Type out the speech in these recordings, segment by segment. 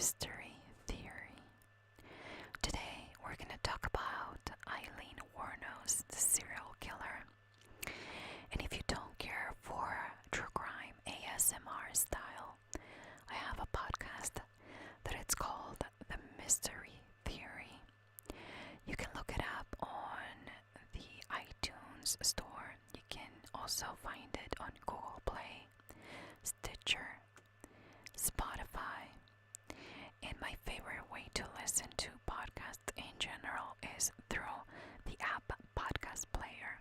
mystery theory. Today we're going to talk about Aileen Wuornos, the serial killer. And if you don't care for true crime ASMR style, I have a podcast that it's called The Mystery Theory. You can look it up on the iTunes store. You can also find it on Google Play, Stitcher, Spotify, and my favorite way to listen to podcasts in general is through the app Podcast Player.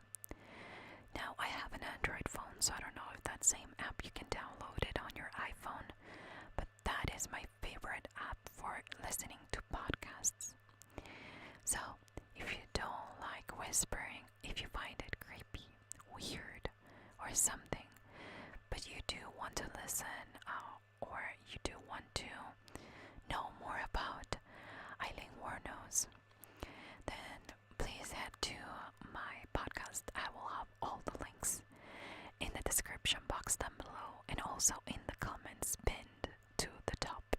Now, I have an Android phone, so I don't know if that same app you can download it on your iPhone, but that is my favorite app for listening to podcasts. So, if you don't like whispering, if you find it creepy, weird, or something, but you do want to listen, or you do want to know more about Aileen Wuornos, then please head to my podcast. I will have all the links in the description box down below and also in the comments pinned to the top,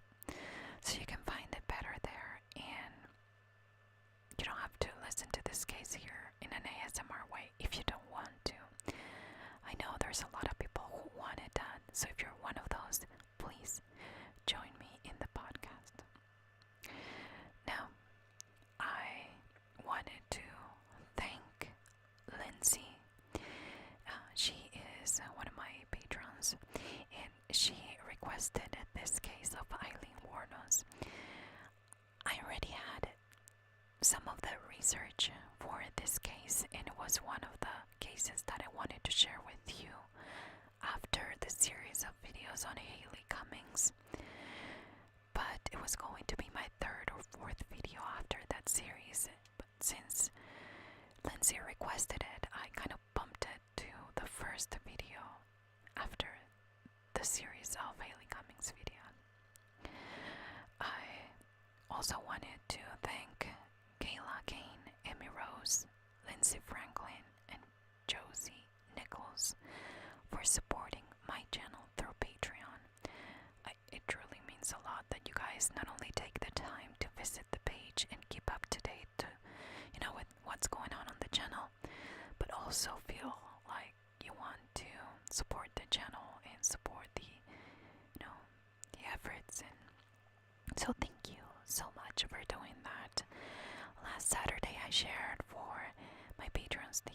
so you can find it better there and you don't have to listen to this case here in an ASMR way if you don't want to. I know there's a lot of people who want it done, so if you're one of those, please join me in the podcast. Now, I wanted to thank Lindsay. She is one of my patrons, and she requested this case of Aileen Wuornos. I already had some of the research for this case, and it was one of the cases that I wanted to share with you after the series of videos on Haley Cummings. But it was going to be my third or fourth video after that series, but since Lindsay requested it, I kind of bumped it to the first video after the series of Haley Cummings video. I also wanted to thank Kayla Kane, Emmy Rose, Lindsay Franklin, and Josie Nichols for supporting my channel through Patreon. It truly means a lot that you guys not only take the time to visit the page and keep up to date to, with what's going on the channel, but also feel like you want to support the channel and support the efforts. And so thank you so much for doing that. Last Saturday I shared for my patrons the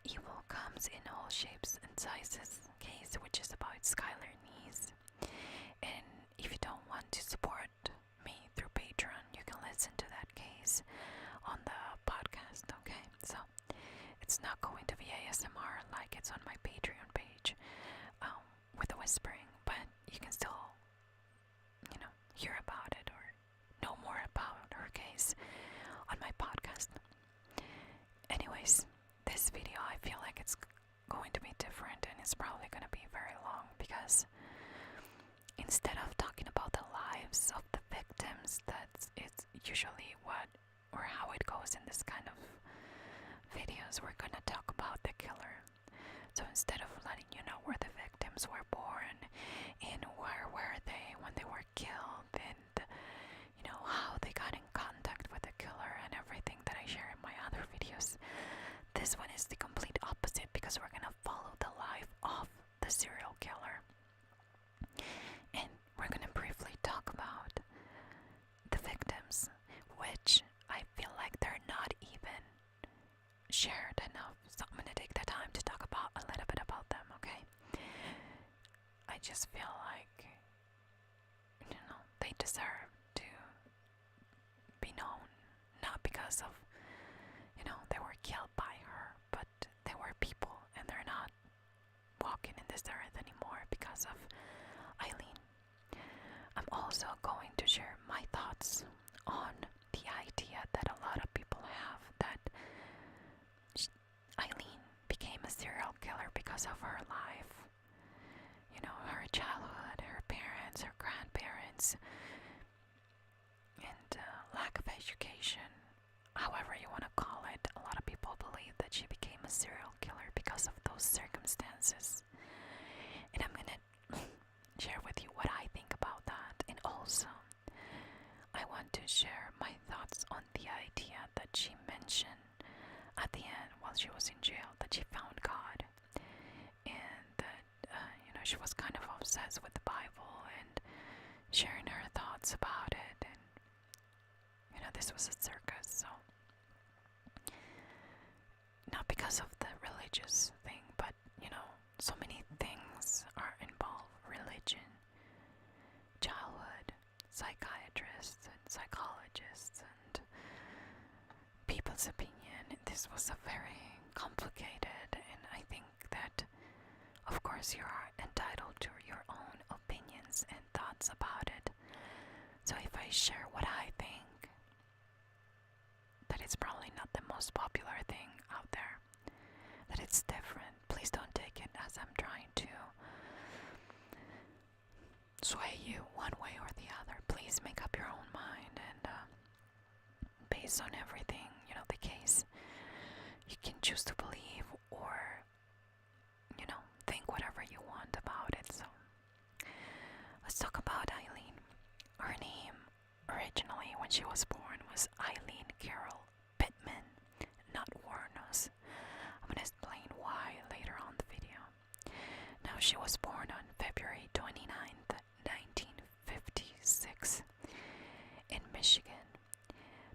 Evil Comes in All Shapes and Sizes case, which is about Skylar Nees. And if you don't want to support me through Patreon, you can listen to that case on the podcast, okay? So it's not going to be ASMR like it's on my Patreon page with the whispering, but you can still, hear about it or know more about her case on my podcast. Anyways, this video I feel like it's going to be different, and it's probably going to be very long because instead of talking about the lives of the victims, it's usually what or how it goes in this kind of videos, we're going to talk about the killer. So instead of letting you know where the victims were born and where were they when they were killed and how they got in contact with the killer and everything that I share in my other videos, this one is the complete opposite because we're going to follow the life of the serial killer. And we're going to briefly talk about the victims, which I feel like they're not even shared enough. So I'm going to take the time to talk about a little bit about them, okay? I just feel like, they deserve to be known, not because of, they were killed by her, but they were people and they're not walking in this earth anymore because of Aileen. I'm also going to share my thoughts on the idea that a lot of people have that Aileen became a serial killer because of her life. Her childhood, her parents, her grandparents, and lack of education. However you want to call it, a lot of people believe that she became a serial killer because of those circumstances. And I'm going to share with you what I think about that, and also she was kind of obsessed with the Bible and sharing her thoughts about it. And this was a circus, so not because of the religious thing, but so many things are involved: religion, childhood, psychiatrists and psychologists, and people's opinion. This was a very complicated, and I think that, of course, you are entitled to your own opinions and thoughts about it. So if I share what I think, that it's probably not the most popular thing out there, that it's different, please don't take it as I'm trying to sway you one way or the other. Please make up your own mind, and based on everything, the case, you can choose to believe or think whatever you want about it. So let's talk about Aileen. Her name originally when she was born was Aileen Carol Pittman, not Wuornos. I'm going to explain why later on the video. Now, she was born on February 29th, 1956 in Michigan.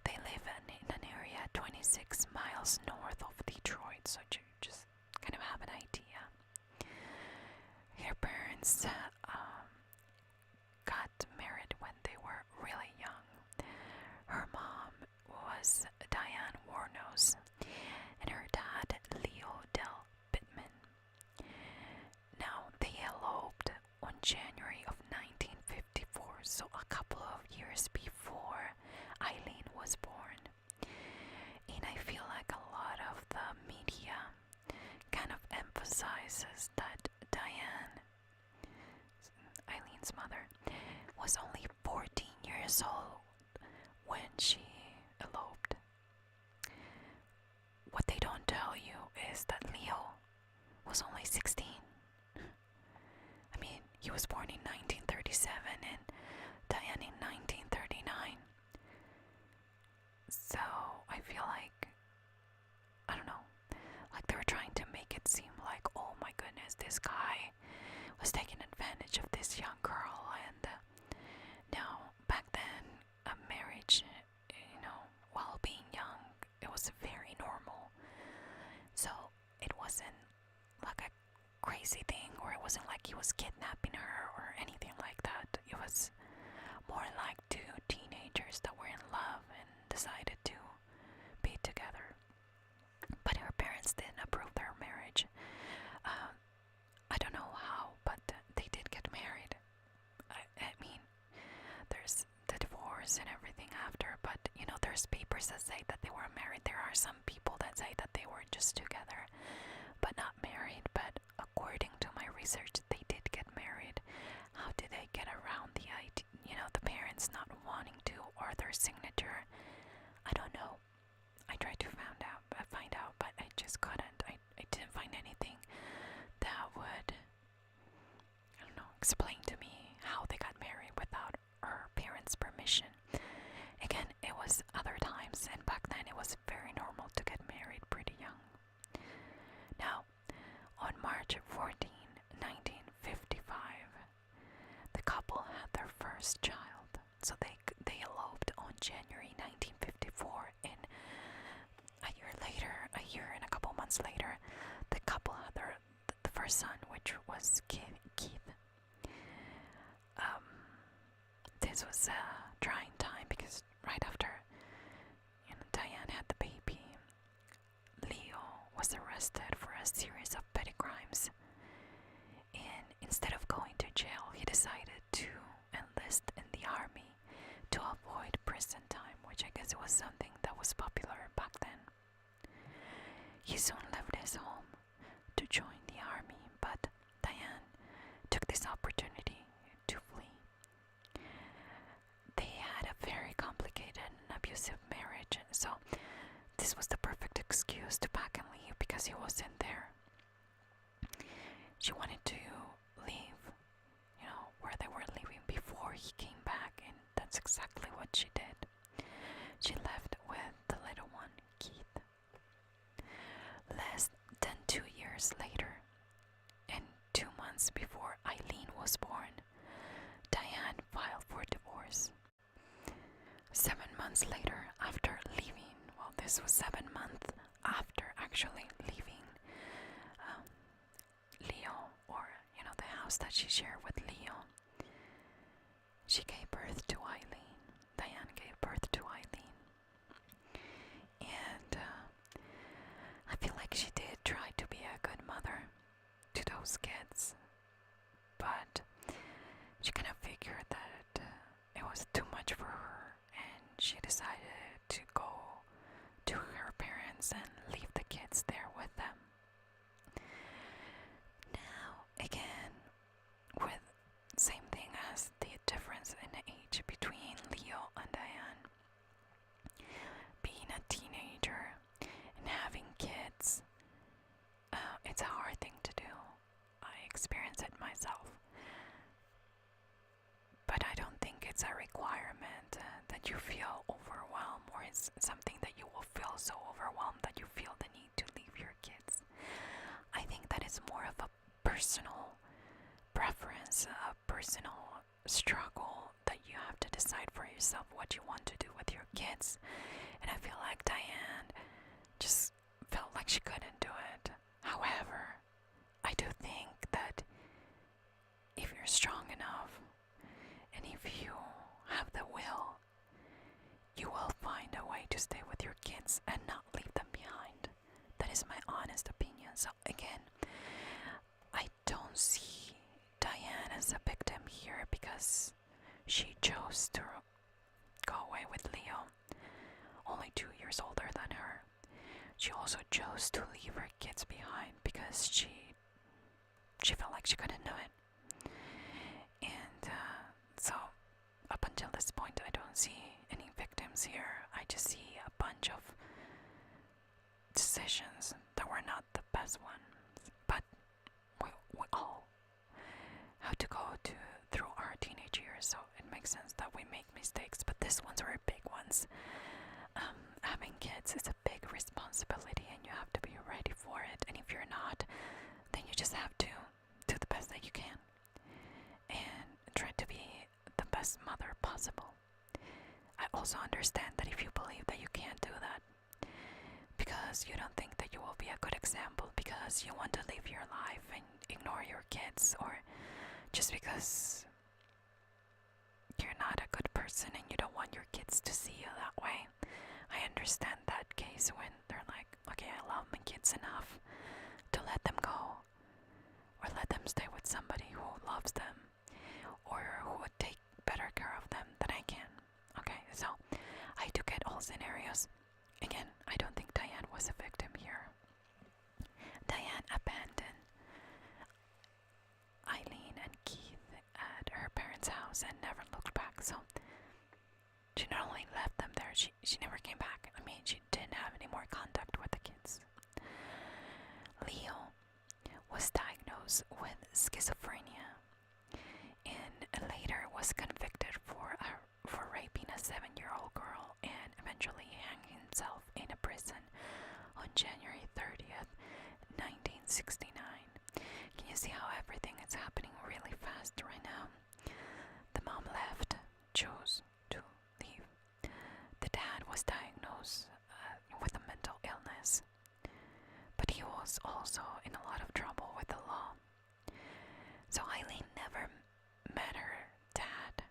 They live in an area 26 miles north of Detroit, so you just kind of have an idea. Her parents got married when they were really young. Her mom was Diane Wuornos, and her dad, Leo Del Pittman. Now, they eloped on January of 1954, so a couple of years before Aileen was born. And I feel like a lot of the media kind of emphasizes that Diane, Eileen's mother, was only 14 years old when she eloped. What they don't tell you is that Leo was only 16. I mean, he was born in 1937 and Diane in 1939. So I feel like, I don't know, like they were trying to make it seem like, oh my goodness, this guy was taking advantage of this young girl. And now, back then, a marriage, while being young, it was very normal. So it wasn't like a crazy thing, or it wasn't like he was kidnapping her or anything like that. It was more like two teenagers that were in love and decided to be together. But her parents didn't approve their marriage. I don't know how, but they did get married. I mean, there's the divorce and everything after, but there's papers that say that they were married. There are some people that say that they were just together, but not married. But according to my research, they did get married. How did they get around the idea, the parents not wanting to, or their signature? I don't know. I tried to find out, but I just couldn't. I didn't find anything that would, explain to me how they got married without her parents' permission. Again, it was other times, and back then it was very normal to get married pretty young. Now, on March 14, 1955, the couple had their first child. So they eloped on January 1954, and a year and a couple months later, the couple had the first son, which was Keith. This was a trying time because right after Diane had the baby, Leo was arrested for a series of petty crimes, and instead of going to jail, he decided to enlist in the army to avoid prison time, which I guess it was something that was popular back then. He soon left his home to join the army, but Diane took this opportunity to flee. They had a very complicated and abusive marriage, so this was the perfect excuse to pack and leave because he wasn't there. She wanted to leave, where they were living before he came back, and that's exactly what she did. She left with the little one, Keith. Less than 2 years later, and 2 months months before Aileen was born, Diane filed for divorce. 7 months later, after leaving, well, this was 7 months after actually leaving Leo, or the house that she shared with Leo, she gave birth to Aileen. Diane gave birth to Aileen. And I feel like she did try to be a good mother to those kids, but she kind of figured that it was too much for her, and she decided to go to her parents and leave the kids there with them. Now, again, with same thing as the difference in age between Leo and Diane, being a teenager and having kids, it's a hard thing to do. I experience it myself. But I don't think it's a requirement that you feel overwhelmed, or it's something that you will feel so overwhelmed that you feel the need to leave your kids. I think that is more of a personal preference, a personal struggle that you have to decide for yourself what you want to do with your kids. And I feel like Diane just felt like she couldn't do it. However, I do think that if you're strong enough and if you have the will, you will find a way to stay with your kids and not leave them behind. That is my honest opinion. So again, I don't see Diane as a victim here because she chose to go away with Leo, only 2 years older than her. She also chose to leave her kids behind because she felt like she couldn't do it. And so up until this point, I don't see any victims here. I just see a bunch of decisions that were not the best ones. But we all have to go through our teenage years, so it makes sense that we make mistakes. But these ones are big ones. Having kids is a big responsibility, and you have to be ready for it. And if you're not, then you just have to do the best that you can and try to be the best mother possible. I also understand that if you believe that you can't do that because you don't think that you will be a good example, because you want to live your life and ignore your kids, or just because you're not a good person and you don't want your kids to see you that way, I understand that case when they're like, okay, I love my kids enough to let them go, or let them stay with somebody who loves them, or who would take better care of them than I can. Okay, so I do get all scenarios. Again, I don't think Diane was a victim here. Diane abandoned Aileen and Keith at her parents' house and never looked back. So she not only left them there, she never came back. I mean, she didn't have any more contact with the kids. Leo was diagnosed with schizophrenia and later was convicted for raping a 7-year-old girl and eventually hanging himself in a prison on January 30th, 1969. Can you see how everything is happening really fast right now? The mom left, chose to leave. The dad was diagnosed with a mental illness, but he was also in a lot of trouble with the law. So Aileen never met her dad.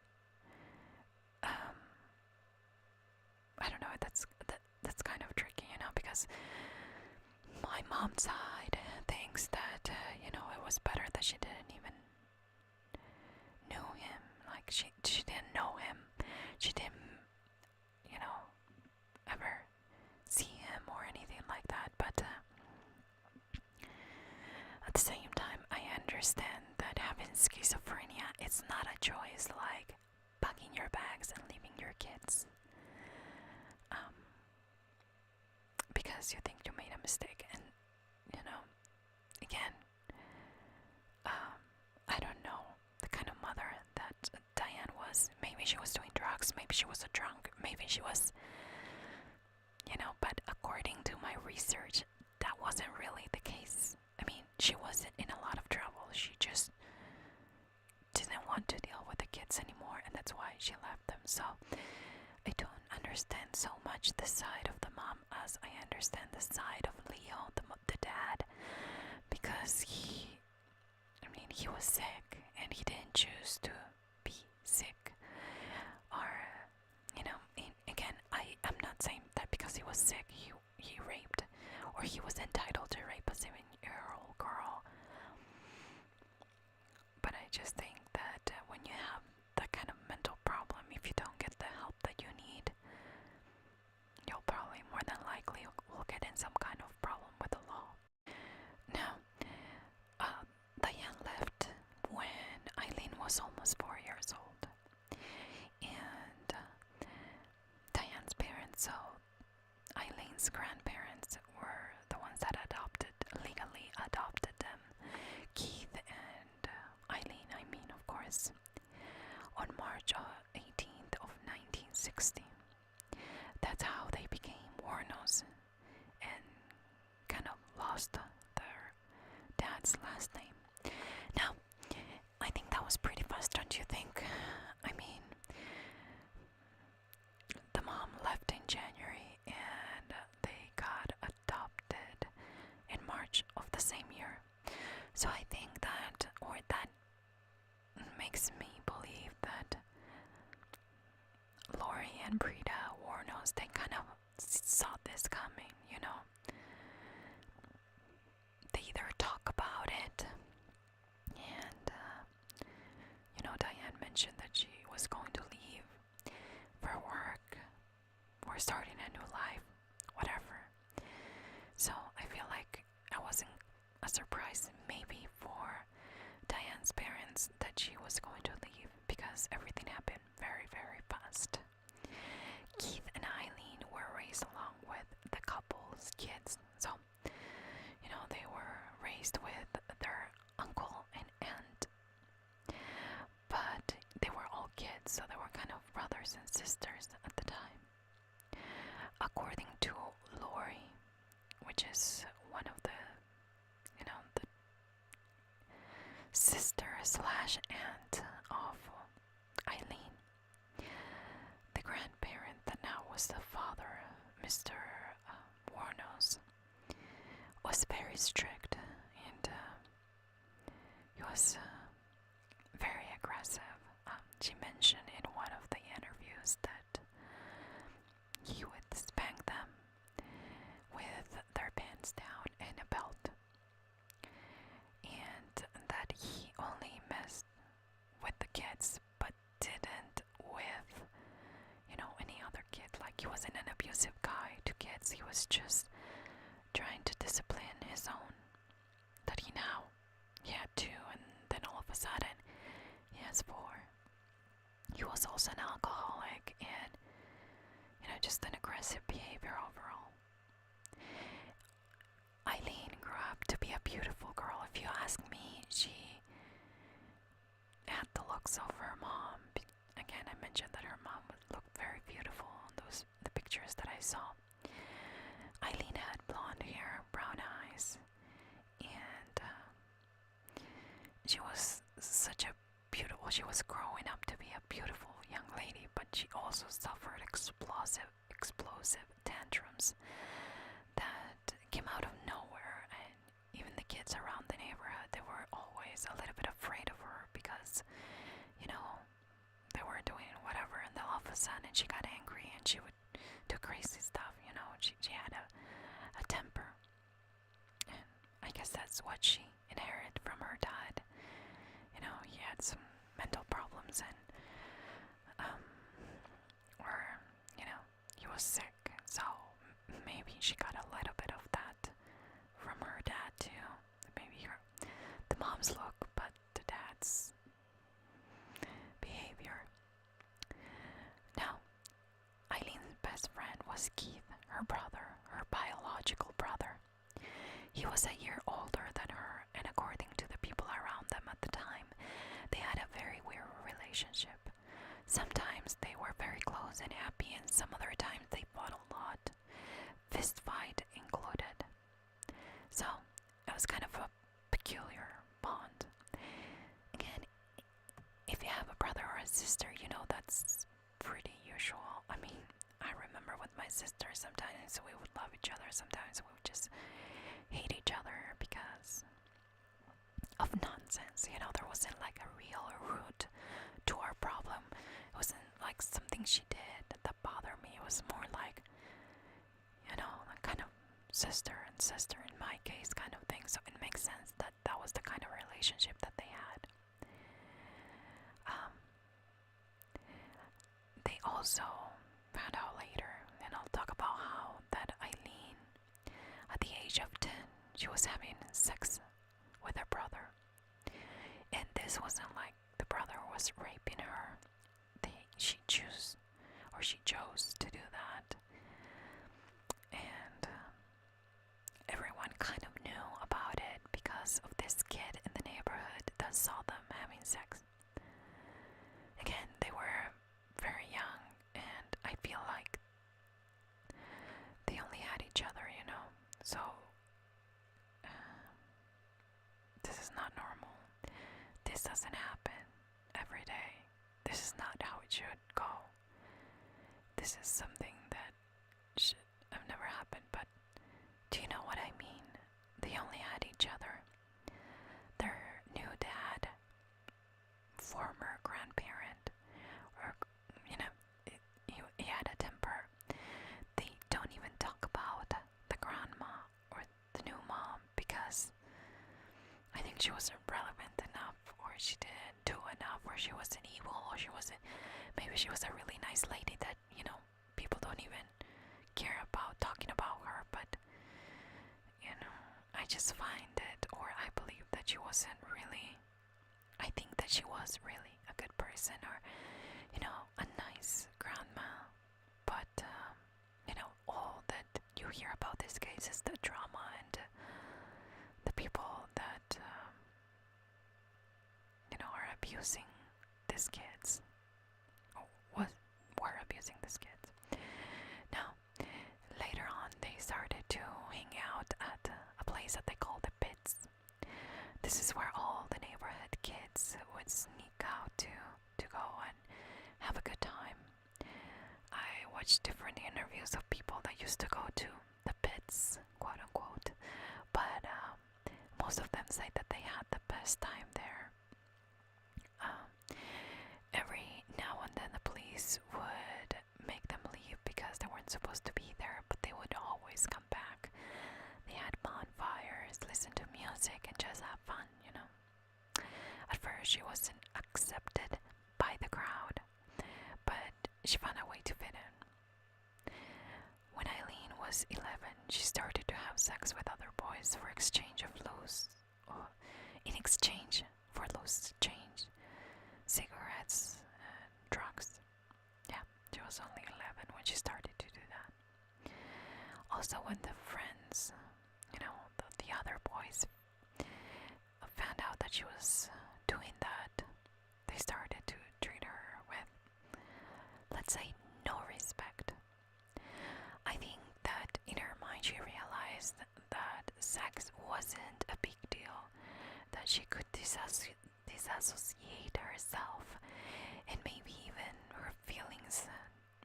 I don't know, that's kind of tricky, because my mom's side thinks that, it was better that she didn't even know him. Like, she didn't know him. She didn't, ever see him or anything like that. But at the same time, I understand that having schizophrenia, it's not a choice like packing your bags and leaving your kids. Because you think you made a mistake, and again, I don't know the kind of mother that Diane was. Maybe she was doing drugs, maybe she was a drunk, maybe she was, but according to my research, that wasn't really the case. I mean, she wasn't in a lot of trouble. She just that's why she left them. So I don't understand so much the side of the mom as I understand the side of Leo, the dad, because he was sick and he didn't choose to be sick. Or, again, I'm not saying that because he was sick, he raped, or he was entitled to rape a 7-year-old girl. But I just think that when you have that kind of mental problem, if you don't get the help that you need, you'll probably more than likely will get in some kind of problem with the law. Now, Diane left when Aileen was almost 4 years old, and Diane's parents, so Eileen's grandparents, were the ones that legally adopted them, Keith and Aileen, of course, on March 18th of 1960. That's how they became Wuornos and kind of lost their dad's last name. Now, I think that was pretty fast, don't you think? I mean, the mom left in January and they got adopted in March of the same year. So I think that makes me believe that Lori and Brita Wuornos, they kind of saw this coming, They either talk about it, and Diane mentioned that she was going to leave for work or starting a new life, whatever. So I feel like I wasn't a surprise maybe for Diane's parents that she was going to leave, because everything happened very, very fast. Keith and Aileen were raised along with the couple's kids, so they were raised with their uncle and aunt, but they were all kids, so they were kind of brothers and sisters at the time. According to Lori, which is one of the sister/aunt of Aileen, the grandparent that now was the father, Mr. Wuornos, was very strict, and he was very aggressive. She mentioned in one of the interviews that he would spank them with their pants down and a belt, and that he only messed with the kids but didn't with any other kid. Like, he wasn't an abusive guy to kids, he was just trying to discipline his own, that he had 2, and then all of a sudden he has 4. He was also an alcoholic and just an aggressive behavior overall. Aileen grew up to be a beautiful girl. If you ask me, she had the looks of her mom. Again, I mentioned that her mom looked very beautiful on the pictures that I saw. Aileen had blonde hair, brown eyes, and she was she was growing up to be a beautiful young lady, but she also suffered explosive tantrums that came out of nowhere, and even the kids around the neighborhood, they were always a little bit afraid of her because, they were doing whatever, and then all of a sudden she got angry and she would do crazy stuff, she had a temper, and I guess that's what she inherited from her dad. He had some mental problems, and he was sick, so maybe she got a little bit of that from her dad too. Maybe the mom's look, but the dad's behavior. Now, Eileen's best friend was Keith, her brother, her biological brother. He was a year older than her, and according to the people around them at the time, they had a very weird relationship. Sometimes they were very close and happy, and some other times they fought a lot, fist fight included. So it was kind of a peculiar bond. Again, if you have a brother or a sister, that's pretty usual. I mean, I remember with my sister, sometimes we would love each other, sometimes we would just hate each other because of nonsense. There wasn't like a real root to our problem. It wasn't like something she did that bothered me. It was more like, like kind of sister and sister in my case kind of thing. So it makes sense that that was the kind of relationship that they had. They also found out later, and I'll talk about how that Aileen, at the age of 10, she was having sex with her brother. And this wasn't like the brother was raping her. She chose to do that. And everyone kind of knew about it because of this kid in the neighborhood that saw them having sex. Again, they were very young, and I feel like they only had each other, So, this is not normal. This doesn't happen every day. This is not how it should go. This is something that should have never happened, but do you know what I mean? They only had each other. Their new dad, former grandparent, or, he had a temper. They don't even talk about the grandma or the new mom because I think she wasn't relevant enough, or she didn't do enough, or she wasn't evil, or maybe she was a really nice lady that, people don't even care about talking about her, but, I just find it, or I believe that she wasn't really, I think that she was really a good person, or, a nice grandma, but, all that you hear about this case is the drama and the people that, are abusing these kids, or were abusing these kids. Now, later on, they started to hang out at a place that they call the Pits. This is where all the neighborhood kids would sneak out to go and have a good time. I watched different interviews of people that used to go to the Pits, quote unquote, but most of them say that they had the best time there. Every now and then the police would make them leave because they weren't supposed to be there, but they would always come back. They had bonfires, listen to music, and just have fun, At first she wasn't accepted by the crowd, but she found a way to fit in. When Aileen was 11, she started to have sex with other boys in exchange for loose change, cigarettes, and drugs. Yeah, she was only 11 when she started to do that. Also, when the friends, the other boys, found out that she was doing that, they started to treat her with, let's say, no respect. I think that in her mind she realized that sex wasn't a big deal, that she could disassociate herself and maybe even her feelings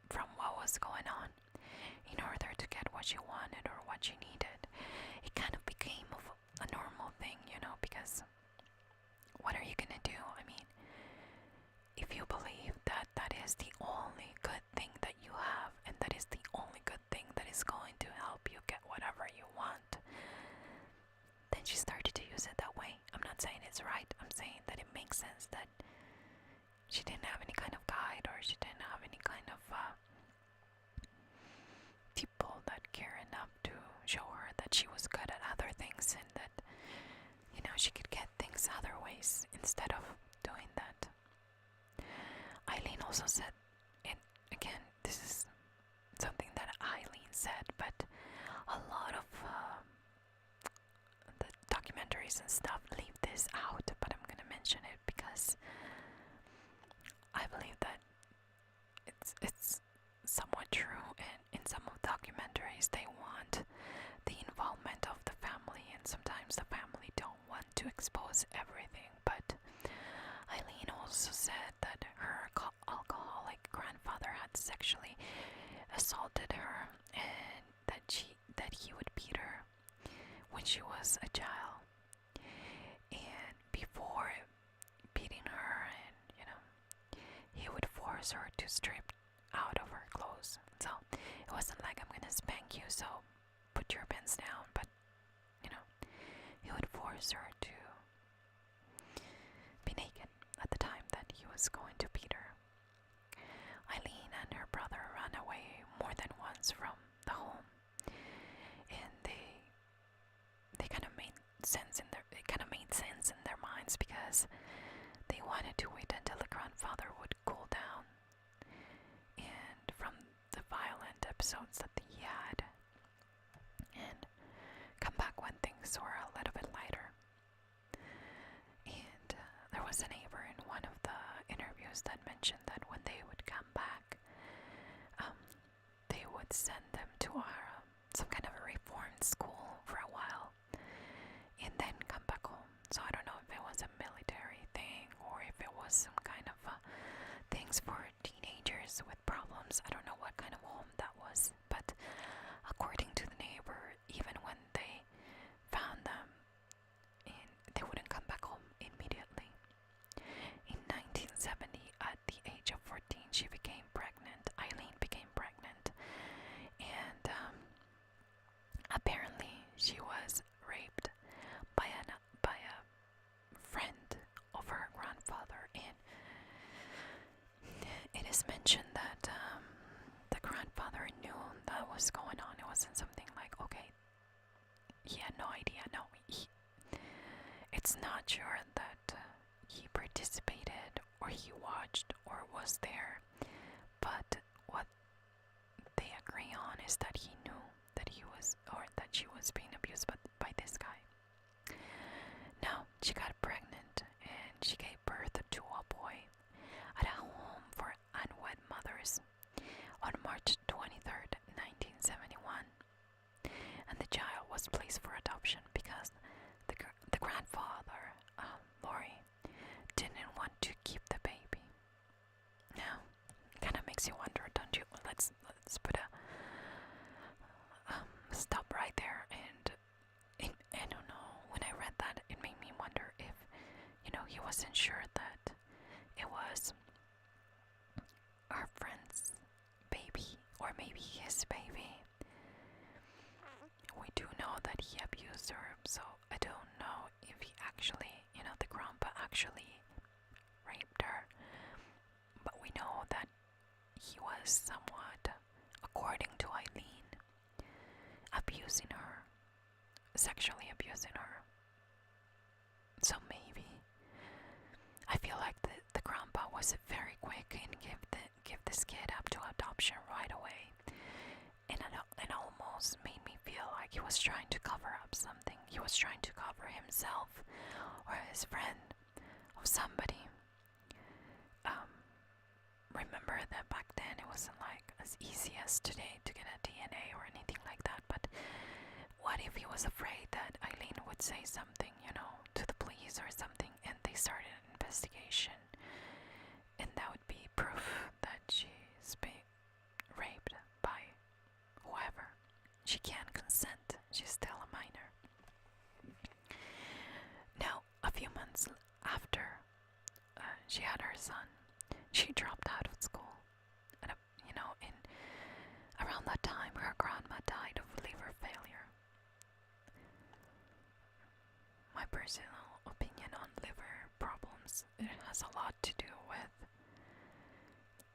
from what was going on in order to get what she wanted or what she needed. It kind of became a normal thing, because what are you gonna do? I mean, if you believe that that is the only good thing that you have, and that is the only good thing that is going to help you get whatever you want, then she started to use it that way. I'm not saying it's right. I'm saying that it makes sense that she didn't have any kind of guide, or she didn't have any kind of people that care enough to show her that she was good at other things, and that, she could get things other ways instead of doing that. Aileen also said, and again, this is something that Aileen said, but a lot of the documentaries and stuff leave this out, but I'm gonna mention it because I believe that it's somewhat true, and in some of documentaries they want the involvement of the family, and sometimes the family don't want to expose everything. But Aileen also said that her assaulted her, and that he would beat her when she was a child. And before beating her, and he would force her to strip out of her clothes. So it wasn't like, I'm gonna spank you, so put your pants down, but he would force her to be naked at the time that he was going to beat her. Aileen and her brother ran away more than once from the home, and they kind of made sense in their minds, because they wanted to wait until the grandfather would cool down, and from the violent episodes that he had, and come back when things were a little bit lighter. And there was a neighbor in one of the interviews that mentioned that when they would come back, they would send them to some kind of a reformed school for a while, and then come back home. So I don't know if it was a military thing or if it was some kind of things for teenagers with problems. I don't know what kind of home that was, but according to the neighbor, even when they found them, they wouldn't come back home immediately. In 1970, at the age of 14, she became pregnant. Aileen became pregnant, and apparently she was raped by a friend of her grandfather. And it is mentioned that the grandfather knew that was going on. It wasn't something like, okay, he had no idea. No, it's not sure that he participated or he watched or was there, but what they agree on is that he knew that she was being abused by this guy. Now, she got pregnant and she gave birth to a boy at a home for unwed mothers on March 23rd, 1971. And the child was placed for adoption because the grandfather, Lori, didn't want to keep the baby. Now, it kind of makes you wonder, don't you? Let's put a stop right there. And I don't know, when I read that, it made me wonder if he wasn't sure that it was our friend's baby, or maybe his baby. We do know that he abused her, so I don't know if he actually, the grandpa actually raped her. But we know that he was somewhat, according to Aileen, abusing her, sexually abusing her. So maybe, I feel like the grandpa was very quick and give this kid up to adoption right away. And it almost made me feel like he was trying to cover up something. He was trying to cover himself or his friend or somebody. Remember that back then it wasn't like as easy as today to get a DNA or anything like that. But what if he was afraid that Aileen would say something, to the police or something, and they started an investigation, and that would be proof that she's been raped by whoever. She can't consent. She's still a minor. Now, a few months after she had her son, she dropped out of school. And, in around that time, her grandma died of liver failure. My personal opinion on liver problems, it has a lot to do with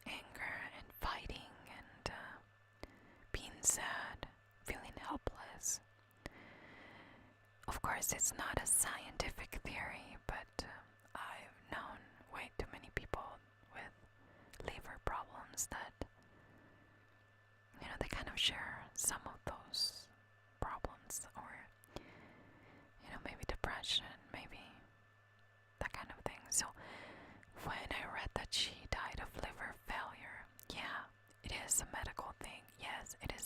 anger and fighting and being sad, feeling helpless. Of course, it's not a scientific theory, but I've known way too many people with liver problems that, they kind of share some of those problems, or, maybe depression, maybe that kind of thing. So when I read that she died of liver failure, yeah, it is a medical thing. Yes, it is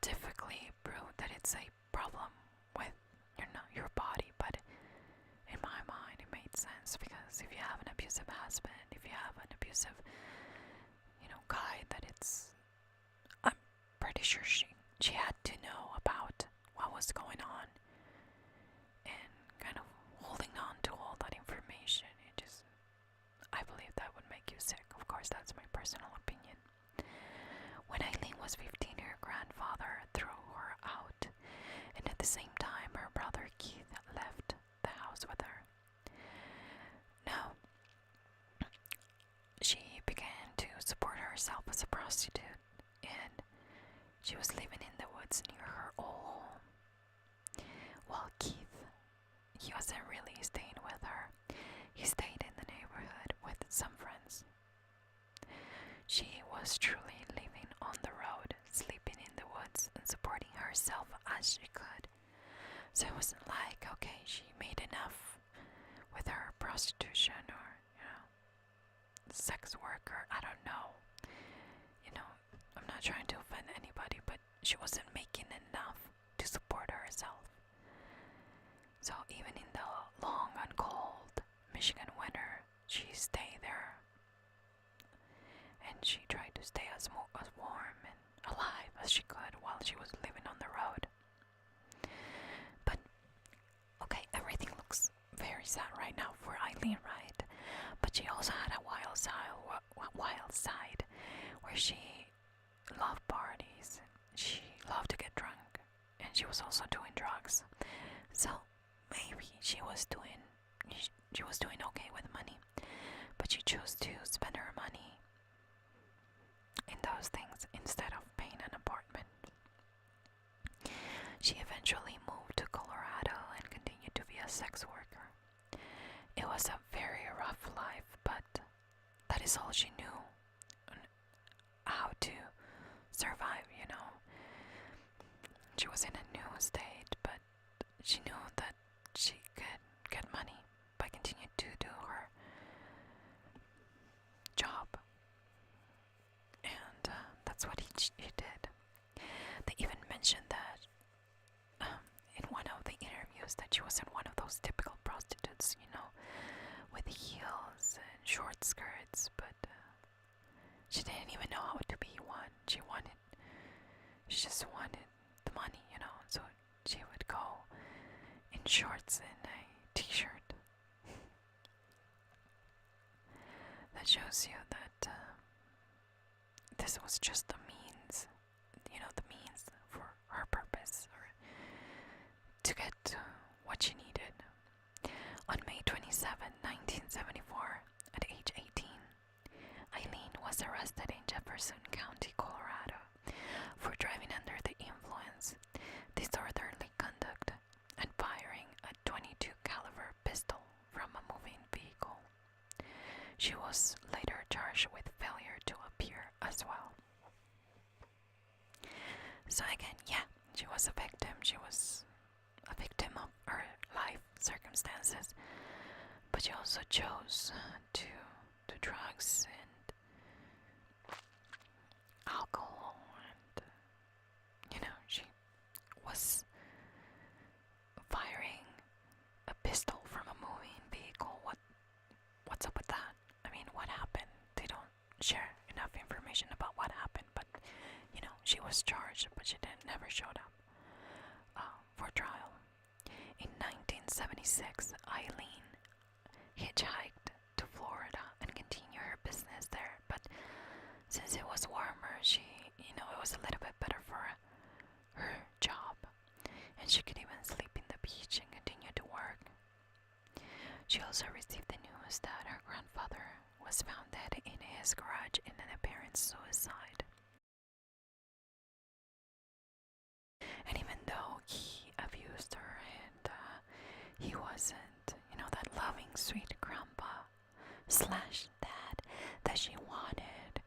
scientifically proved that it's a problem with your body, but in my mind it made sense, because if you have an abusive husband, if you have an abusive guy that I'm pretty sure she had to know about what was going on, and kind of holding on to all that information. I believe that would make you sick. Of course, that's my personal opinion. When Aileen was 15, her grandfather threw her out, and at the same time, her brother Keith left the house with her. Now, she began to support herself as a prostitute, and she was living in the woods near her old home. While Keith, he wasn't really staying with her. He stayed in the neighborhood with some friends. She was truly living on the road, sleeping in the woods, and supporting herself as she could. So it wasn't like, okay, she made enough with her prostitution or, sex worker. I don't know. I'm not trying to offend anybody, but she wasn't making enough to support herself. So even in the long and cold Michigan winter, she stayed there, and she tried to stay as warm and alive as she could while she was living on the road. But okay, everything looks very sad right now for Aileen, right? But she also had a wild side where she loved parties. She loved to get drunk, and she was also doing drugs. So maybe she was doing okay with money, but she chose to spend her money in those things instead of paying an apartment. She eventually moved to Colorado and continued to be a sex worker. It was a very rough life, but that is all she knew, how to survive. She was in a new state, but she knew that she could get money by continuing to do her job, and that's what he did. They even mentioned that in one of the interviews that she wasn't one of those typical prostitutes, with heels and short skirts, but she didn't even know how to be one. She just wanted the money, so she would go in shorts and a t-shirt. That shows you that this was just the means, the means for her purpose, or to get what she needed. On May 27, 1974, at age 18, Aileen was arrested in Jefferson County, Colorado, for driving under the influence, disorderly conduct, and firing a .22 caliber pistol from a moving vehicle. She was later charged with failure to appear as well. So again, she was a victim. She was a victim of her life circumstances, but she also chose to do drugs and alcohol, and she was firing a pistol from a moving vehicle. What's up with that? I mean, what happened? They don't share enough information about what happened, but she was charged, but she never showed up for trial. In 1976, Aileen hitchhiked to Florida and continued her business there, but since it was warmer, it was a little bit better for her job, and she could even sleep in the beach and continue to work. She also received the news that her grandfather was found dead in his garage in an apparent suicide. And even though he abused her and he wasn't, that loving, sweet grandpa / dad that she wanted,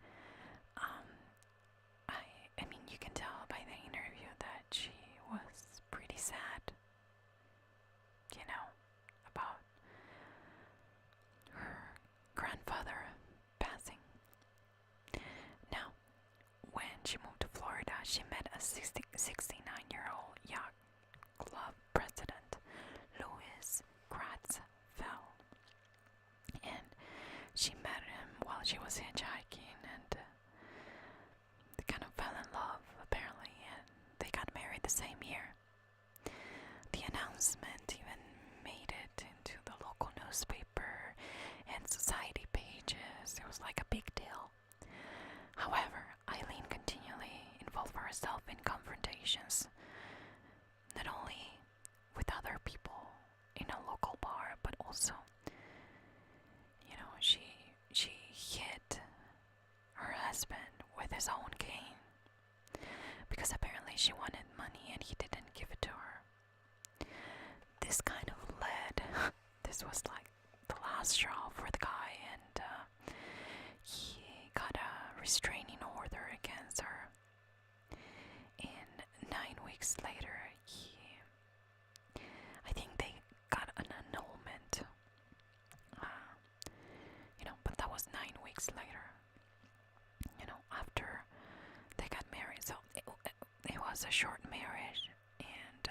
I mean, you can tell by the interview that she was pretty sad, about her grandfather passing. Now, when she moved to Florida, she met a 69-year-old yacht club president, Louis Kratzfeld, and she met him while she was hitchhiking, and the same year. The announcement even made it into the local newspaper and society pages. It was like a big deal. However, Aileen continually involved herself in confrontations, not only with other people in a local bar, but also, she hit her husband with his own cane because apparently she wanted money and he didn't give it to her. This kind of led, this was like the last straw for the guy, and he got a restraining order against her. And 9 weeks later, I think they got an annulment. But that was 9 weeks later. After they got married. So it was a short marriage, and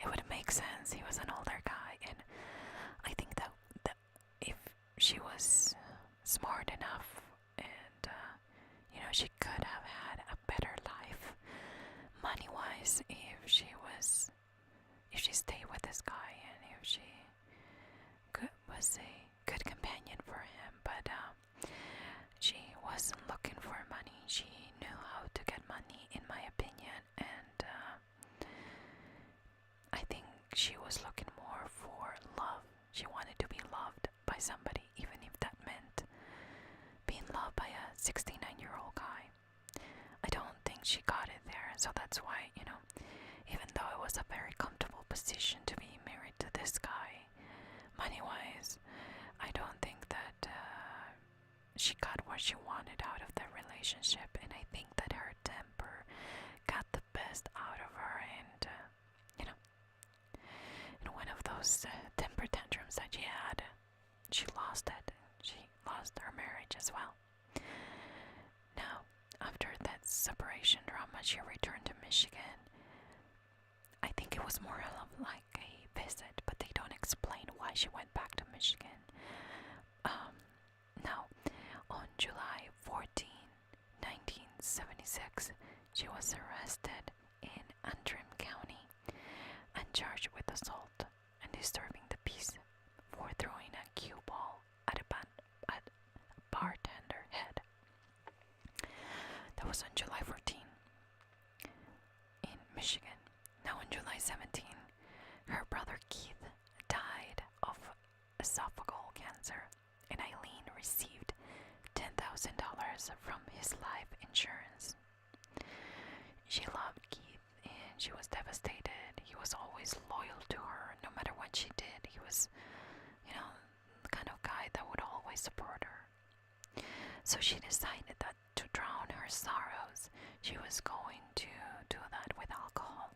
it would make sense. He was an older guy, and I think that if she was smart enough, and she could have had a better life, money-wise, if she stayed with this guy, and if she was a good companion for him. But she wasn't looking for money. She knew how to get money, in my opinion, and I think she was looking more for love. She wanted to be loved by somebody, even if that meant being loved by a 69-year-old guy. I don't think she got it there, so that's why, even though it was a very comfortable position to be married to this guy, money-wise, I don't think that she got what she wanted out of the relationship, and I think that her temper got the best out of her, and in one of those temper tantrums that she had, she lost it. She lost her marriage as well. Now, after that separation drama, she returned to Michigan. I think it was more of like a visit, but they don't explain why she went back to Michigan. Now, on July 14, 1976, she was arrested in Antrim County and charged with assault and disturbing the peace for throwing a cue ball at a bartender head. That was on July 14 in Michigan. Now on July 17, her brother Keith died of esophageal cancer, and Aileen received $10,000 from his life insurance. She loved Keith, and she was devastated. He was always loyal to her, no matter what she did. He was, the kind of guy that would always support her. So she decided that to drown her sorrows, she was going to do that with alcohol.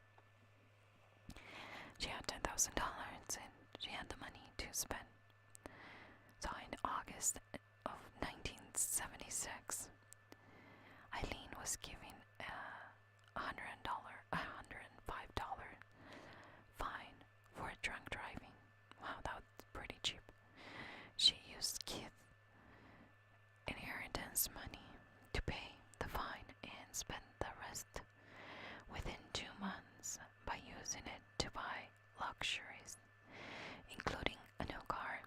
She had $10,000, and she had the money to spend. So in August of 1976, Aileen was given a $105 fine for drunk driving. Wow, that was pretty cheap. She used Keith's inheritance money to pay the fine and spend the rest within 2 months by using it to buy luxuries, including a new car,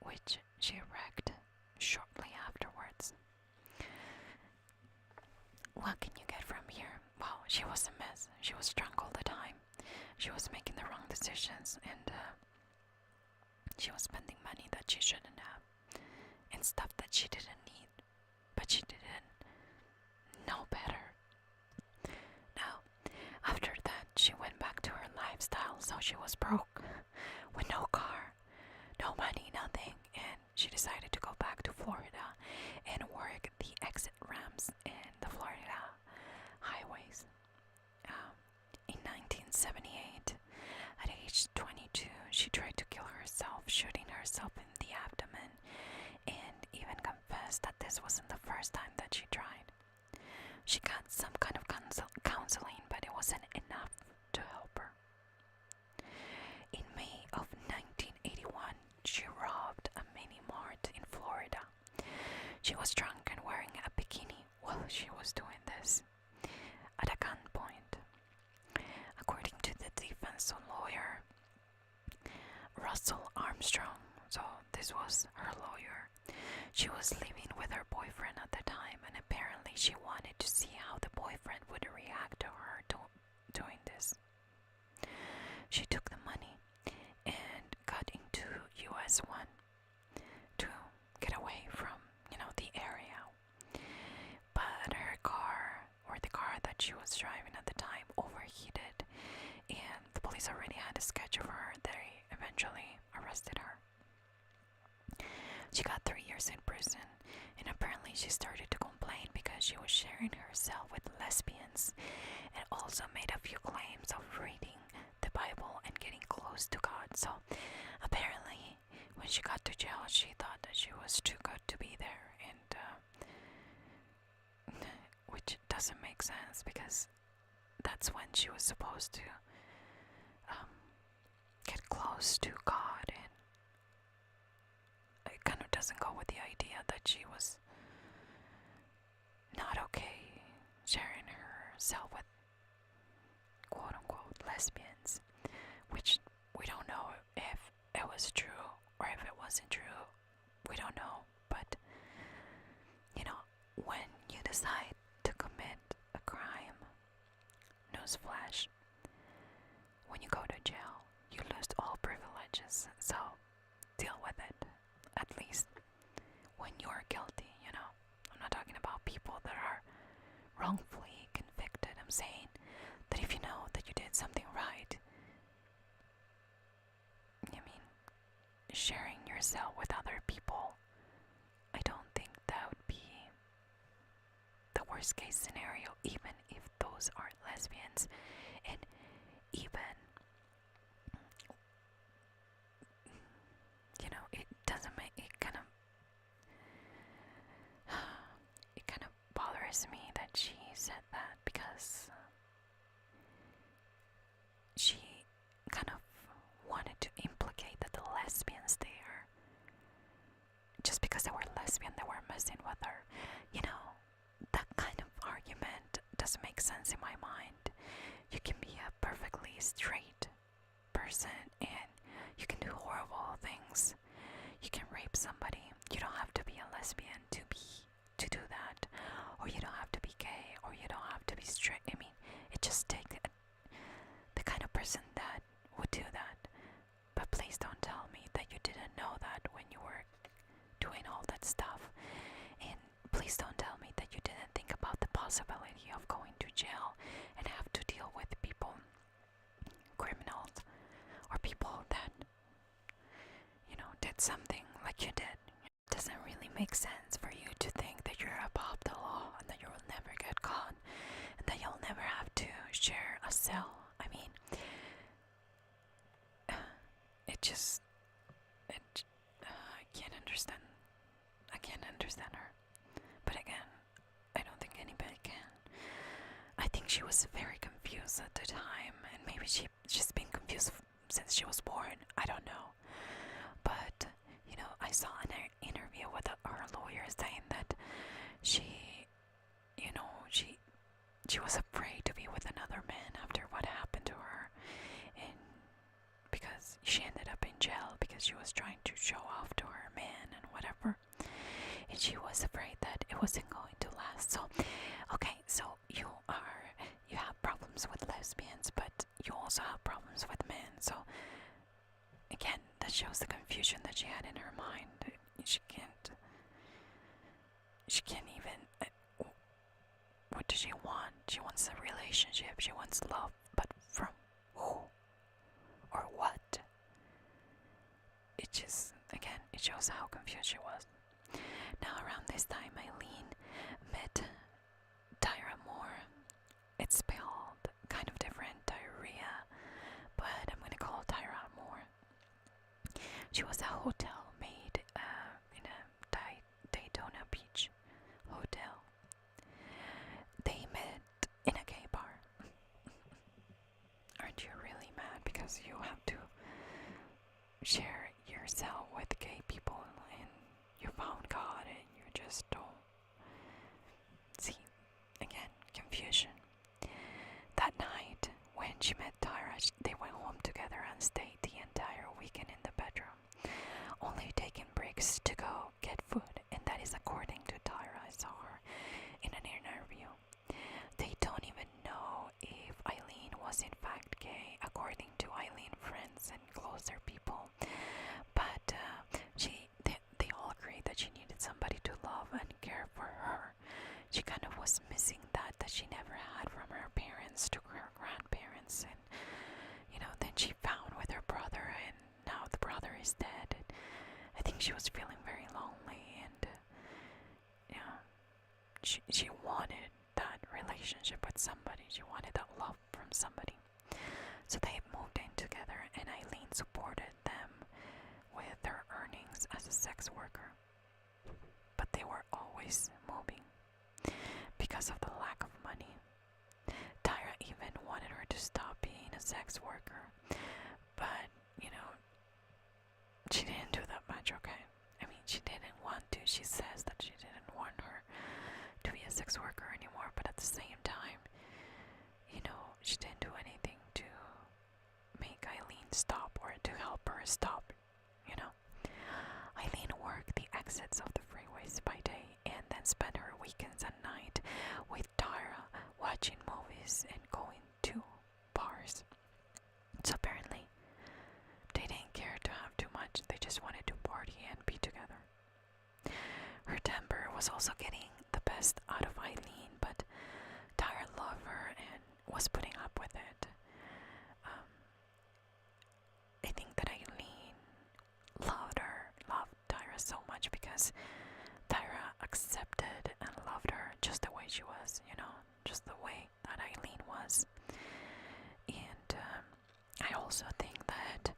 which she wrecked shortly afterwards. What can you get from here? Well, she was a mess. She was drunk all the time. She was making the wrong decisions, and she was spending money that she shouldn't have, and stuff that she didn't need, but she didn't know better. Now, after that, she went back to her lifestyle, so she was broke, with no car, no money, nothing, and she decided to go back to Florida and work the exit ramps in the Florida highways. In 1978, at age 22, she tried to kill herself, shooting herself in the abdomen, and even confessed that this wasn't the first time that she tried. She got some kind of counseling, but it wasn't enough to help her. In May of 1981, she robbed a mini mart in Florida. She was drunk and wearing a bikini while she was doing this, at a gunpoint. defense lawyer, Russell Armstrong. So this was her lawyer. She was living with her boyfriend at the time, and apparently she wanted to see how the boyfriend would react to her doing this. She took the money and got into US 1 to get away from, the area. But her car, or the car that she was driving at the time, overheated, and the police already had a sketch of her. They eventually arrested her. She got 3 years in prison, and apparently she started to complain because she was sharing herself with lesbians, and also made a few claims of reading the Bible and getting close to God. So apparently when she got to jail, she thought that she was too good to be there, and which doesn't make sense, because that's when she was supposed to get close to God, and it kind of doesn't go with the idea that she was not okay sharing herself with quote-unquote lesbians, which we don't know if it was true or if it wasn't true. We don't know. But when you decide to commit a crime, newsflash, when you go to jail, you lose all privileges. So deal with it, at least when you're guilty. I'm not talking about people that are wrongfully convicted. I'm saying that if you know that you did something right, sharing yourself with other people, I don't think that would be the worst case scenario, even if those are lesbians. And even it doesn't make it kind of bothers me that she said that, because she kind of wanted to implicate that the lesbians there, just because they were lesbian, they were messing with her. That kind of argument doesn't make sense in my mind. You can be a perfectly straight person and you can do horrible things. You can rape somebody. You don't have to be a lesbian to do that, or you don't have to be gay, or you don't have to be straight. It just takes the kind of person that would do that. But please don't tell me that you didn't know that when you were doing all that stuff. And please don't tell me that you didn't think about the possibility of going to jail and have to deal with people, criminals, or people that, did something like you did. It doesn't really make sense for you to think that you're above the law and that you will never get caught and that you'll never have to share a cell. I can't understand. I can't understand her. But again, I don't think anybody can. I think she was very confused at the time, and maybe she's been confused since she was born. I don't know. But I saw an interview with her lawyer saying that she was afraid to be with another man after what happened to her, and because she ended up in jail because she was trying to show off to her man and whatever, and she was afraid that it wasn't going to last. So okay, so you have problems with lesbians, but you also have problems with men. So again, that shows the confusion that she had in her mind. She can't even, what does she want? She wants a relationship, she wants love, but from who? Or what? It just, again, it shows how confused she was. Now around this time, Aileen met Tyra Moore. It's spelled kind of different, diarrhea, but I'm gonna call Tyra Moore. She was a hotel maid in a Daytona Beach hotel. They met in a gay bar. Aren't you really mad because you have to share yourself with gay people and you found God and you just don't see? Again, confusion. That night when she met Tyra, they she never had from her parents to her grandparents. And then she found with her brother, and now the brother is dead. And I think she was feeling very lonely, and she wanted that relationship with somebody. She wanted that love from somebody. So they moved in together, and Aileen supported them with her earnings as a sex worker. But they were always moving because of the lack of money. Tyra even wanted her to stop being a sex worker, but she didn't do that much, okay? I mean, she didn't want to. She says that she didn't want her to be a sex worker anymore, but at the same time, she didn't do anything to make Aileen stop or to help her stop. Aileen worked the exits of the freeways by day and then spent her weekends at night with Tyra, watching movies and going to bars. So apparently, they didn't care to have too much. They just wanted to party and be together. Her temper was also getting the best out of Aileen, but Tyra loved her and was putting up with it. I think that Aileen loved Tyra so much because Tyra accepted and loved her just the way she was, just the way that Aileen was. And I also think that,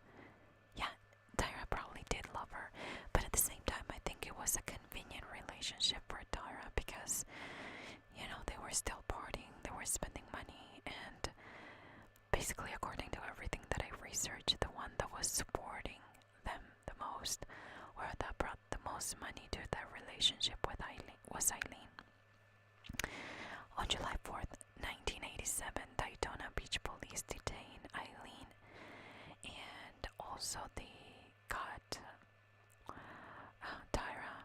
Tyra probably did love her, but at the same time, I think it was a convenient relationship for Tyra because, they were still partying, they were spending money, and basically, according to everything that I researched, the one that was supporting them the most, or that brought the most money to that relationship with Aileen, was Aileen. On July 4th, 1987, Daytona Beach police detained Aileen, and also they got Tyra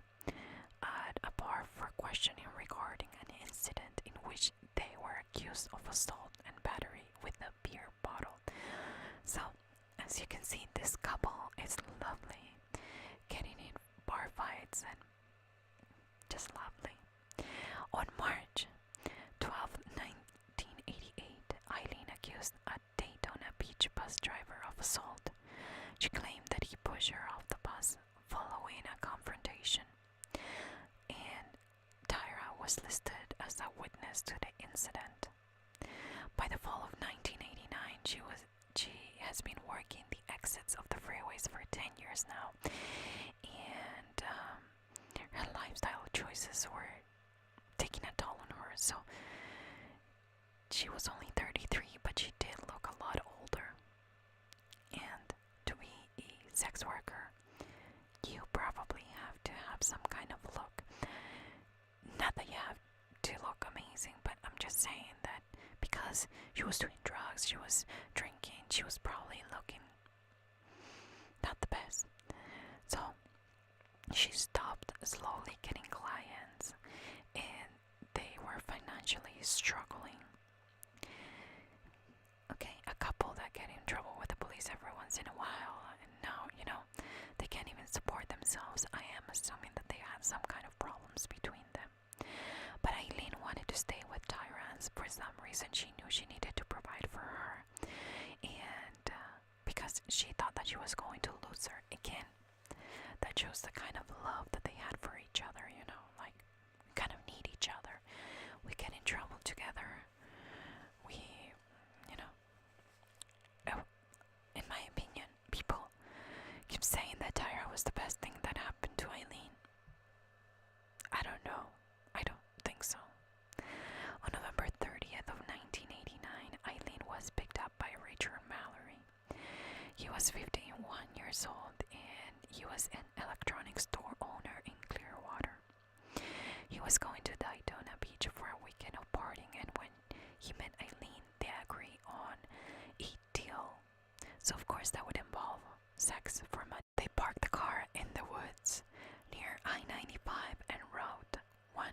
at a bar for questioning regarding an incident in which they were accused of assault and battery with a beer bottle. So, as you can see, this couple is lovely, getting in bar fights and just lovely. On March 12, 1988, Aileen accused a Daytona Beach bus driver of assault. She claimed that he pushed her off the bus following a confrontation, and Tyra was listed as a witness to the incident. By the fall of 1989, she has been working the exits of the freeways for 10 years now, and her lifestyle choices were taking a toll on her. So she was only 33, but she did look a lot older. And to be a sex worker, you probably have to have some kind of look. Not that you have to look amazing, but I'm just saying that because she was doing drugs, she was drinking, she was probably looking not the best. So she stopped slowly getting clients, and they were financially struggling. Okay, a couple that get in trouble with the police every once in a while, and now, they can't even support themselves. I am assuming that they had some kind of problems between them. But Aileen wanted to stay with Tyra, and for some reason she knew she needed to provide for her. And because she thought that she was going to lose her again. That shows the kind of love that they had for each other, like we kind of need each other. We get in trouble together. We, in my opinion, people keep saying that Tyra was the best thing that happened to Aileen. I don't know. I don't think so. On November 30th of 1989, Aileen was picked up by Richard Mallory. He was 51 years old, and he was an electronics store owner in Clearwater. He was going to Daytona Beach for a weekend of partying, and when he met Aileen, they agreed on a deal. So of course that would involve sex for money. They parked the car in the woods near I-95 and Route 1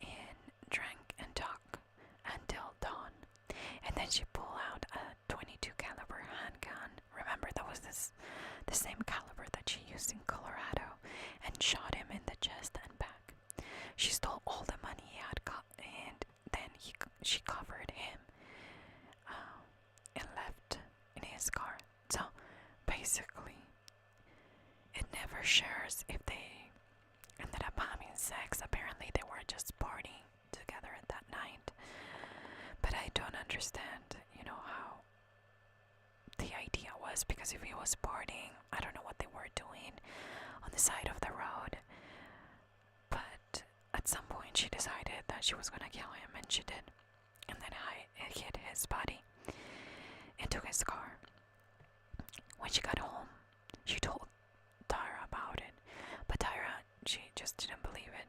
and drank and talked until dawn. And then she pulled out a 22 caliber handgun. Remember, that was the same caliber that she used in Colorado, and shot him in the chest and back. She stole all the money he had got, and then sex. Apparently they were just partying together that night. But I don't understand, how the idea was, because if he was partying, I don't know what they were doing on the side of the road. But at some point she decided that she was gonna kill him, and she did. And then I hid his body and took his car. When she got home, she told Tyra about it, but Tyra, she just didn't believe it.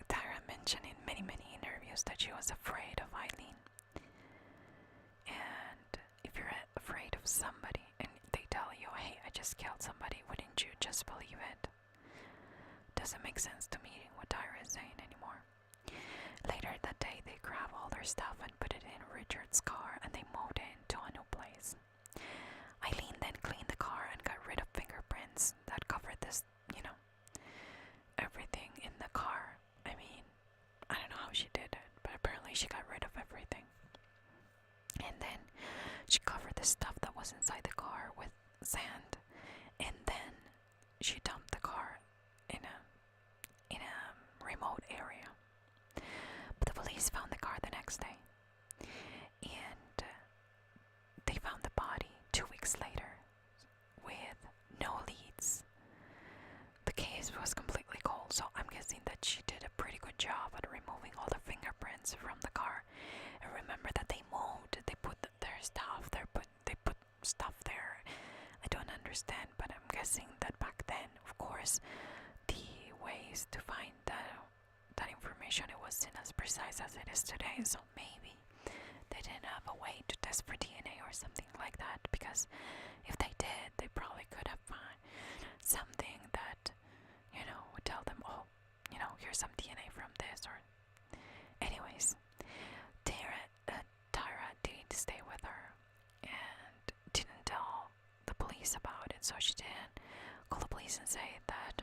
Tyra mentioned in many interviews that she was afraid of Aileen. And if you're afraid of somebody and they tell you, hey, I just killed somebody, wouldn't you just believe it? Doesn't make sense to me what Tyra is saying anymore. Later that day, they grabbed all their stuff and put it in Richard's car, and they moved into a new place. Aileen then cleaned the car and got rid of fingerprints that covered this, everything in the car. I mean, I don't know how she did it, but apparently she got rid of everything. And then she covered the stuff that was inside the car with sand, and then she dumped the car in a remote area. But the police found the car the next day, and they found the body 2 weeks later with no leads. The case was completely cold, so I'm guessing that she did a pretty good job at removing all the fingerprints from the car. And remember that they moved, they put their stuff there, they put stuff there. I don't understand, but I'm guessing that back then, of course, the ways to find that information, it wasn't as precise as it is today. So maybe they didn't have a way to test for DNA or something like that, because if they did, they probably could have found something that, would tell them, oh, here's some DNA from this. Or anyways, Tyra didn't stay with her and didn't tell the police about it, so she didn't call the police and say that,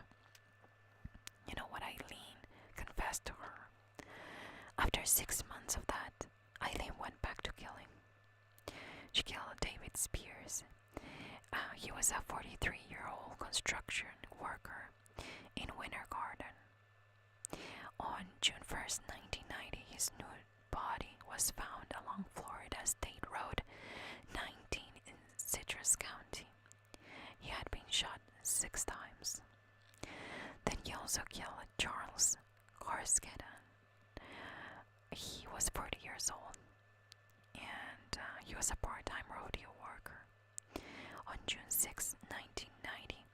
what Aileen confessed to her. After 6 months of that, Aileen went back to killing. She killed David Spears. He was a 43-year-old construction worker in Winter Garden. On June 1st, 1990, his nude body was found along Florida State Road 19 in Citrus County. He had been shot 6 times. Then he also killed Charles Carskedan. He was 40 years old, and he was a part-time rodeo worker. On June 6, 1990,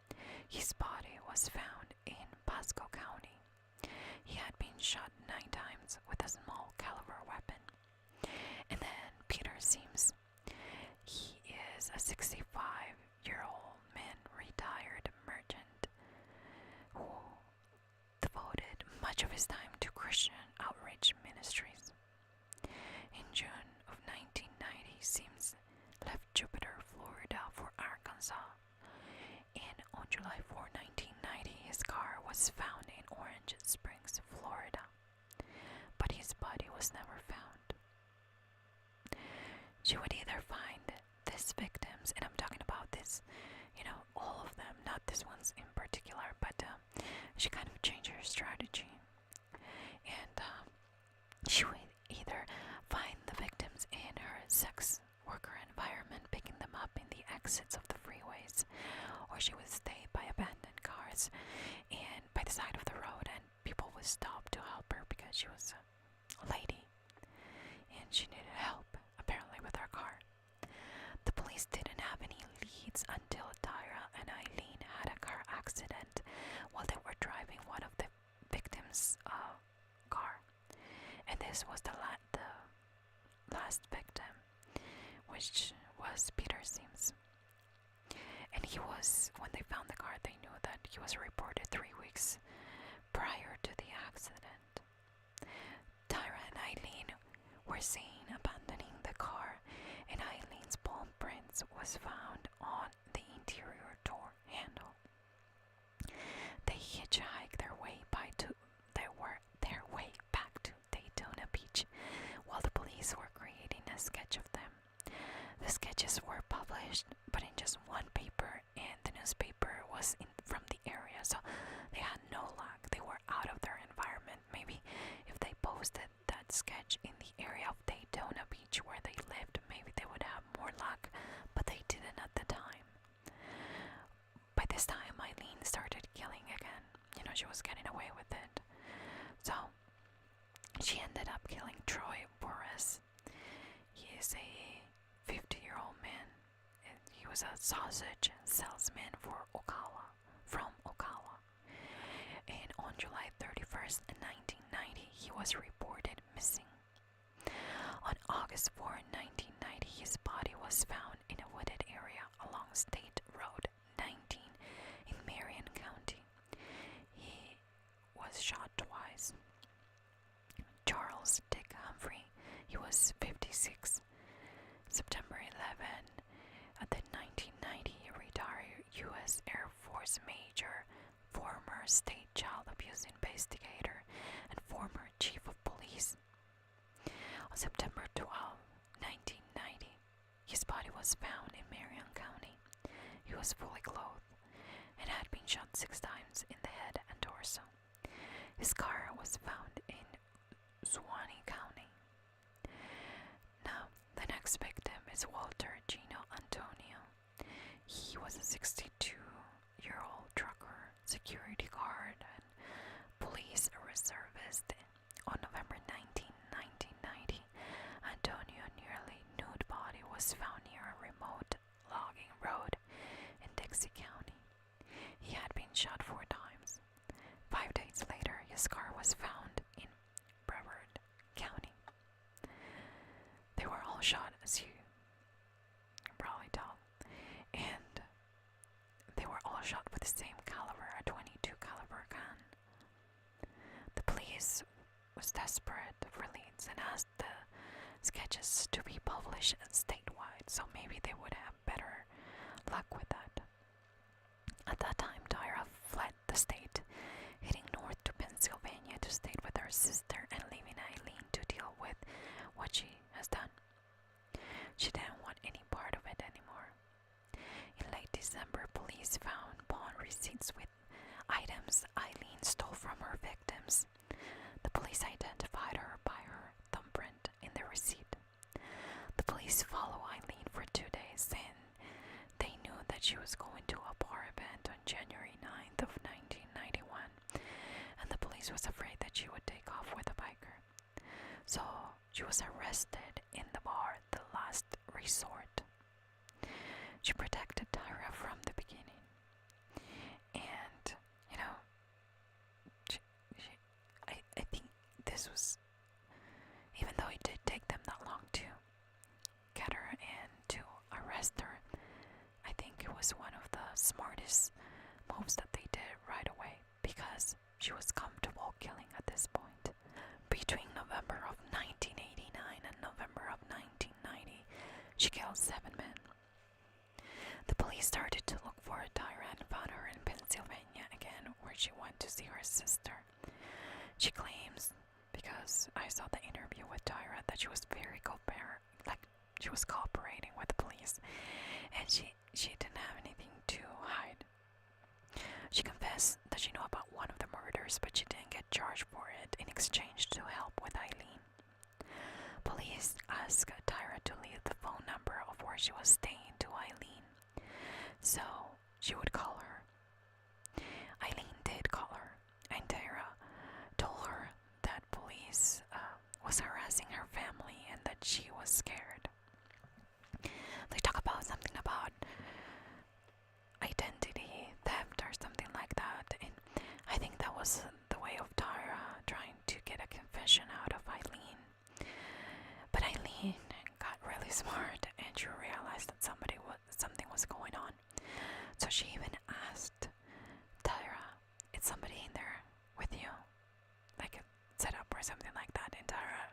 his body was found in Pasco County. He had been shot 9 times with a small caliber weapon. And then Peter Sims. He is a 65-year-old retired merchant who devoted much of his time to Christian outreach ministries. In June of 1990, Sims left Jupiter, Florida for Arkansas. And on July 4, 1990, his car was found in Orange Springs, Florida. But his body was never found. She would either find these victims, and I'm talking about this, all of them, not this ones in particular, but she kind of changed her strategy. And she would either find the victims in her sex worker environment, picking them up in the exits of the freeways, or she would stay by abandoned cars and by the side of the road, and people would stop to help her because she was a lady and she needed help, apparently, with her car. The police didn't have any leads until Tyra and Aileen had a car accident while they were driving one of the victims' car. And this was the last victim, which was Peter Sims. And when they found the car, they knew that he was reported 3 weeks prior to the accident. Tyra and Aileen were seen abandoning the car, and Eileen's palm prints was found on the interior door handle. They hitchhiked their way back to Daytona Beach while the police were creating a sketch of them. The sketches were published, but in just one paper, and the newspaper was from the area area, so they had no luck. They were out of their environment. Maybe if they posted that sketch in the area of Daytona Beach where they lived, maybe they would have more luck, but they didn't at the time. By this time, Aileen started killing again. She was getting away with it. So, she ended up killing Troy Boris. He is a 50-year-old man. He was a sausage salesman from Ocala. And on July 31st, 1990, he was reported missing. On August 4, 1990, his body was found in a wooded area along State Road 19 in Marion County. He was shot twice. Charles Dick Humphrey, he was 56. September 11, the 1990 retired U.S. Air Force Major, former state child abuse investigator, and former chief of police. On September 12, 1990, his body was found in Marion County. He was fully clothed and had been shot 6 times in the head and torso. His car was found in Suwannee County. Now, the next victim is Walter Gino Antonio. He was a 62-year-old trucker, security guard, and police reservist. On November 19, 1990, Antonio's nearly nude body was found near a remote logging road in Dixie County. He had been shot 4 times. 5 days later, his car was found in Brevard County. They were all shot, as you can probably tell, and they were all shot with the same caliber, a .22 caliber gun. The police was desperate for leads and asked the sketches to be published statewide, so maybe they would have better luck with that. At that time, Tyra fled the state, heading north to Pennsylvania to stay with her sister and leaving Aileen to deal with what she has done. She didn't want any part of it anymore. In late December, police found pawn receipts with items Aileen stole from her victims. The police identified her by her thumbprint in the receipt. The police followed Aileen for 2 days, and they knew that she was going to a bar event on January 9th of 1991, and the police was afraid that she would take off with a biker. So she was arrested in the bar, the last resort. She protected Tyra from the beginning, and I think this was, even though it did take them that long to get her and to arrest her, I think it was one of the smartest moves that they did right away, because she was comfortable killing at this point. Between November of 1989 and November of 1990, she killed 7 men. The police started to look for Tyra and found her in Pennsylvania again, where she went to see her sister. She claims, because I saw the interview with Tyra, that she was very she was cooperating with the police, and she didn't have anything to hide. She confessed that she knew about one of the murders, but she didn't get charged for it in exchange to help with Aileen. Police asked Tyra to leave the phone number of where she was staying to Aileen, so she would call her. Aileen did call her, and Tyra told her that police was harassing her family and that she was scared. They talk about something about identity theft or something like that, and I think that was the way of Tyra trying to get a confession out of Aileen. But Aileen got really smart, and she realized that something was going on. So she even asked Tyra, "Is somebody in there with you? Like a setup or something like that?" And Tyra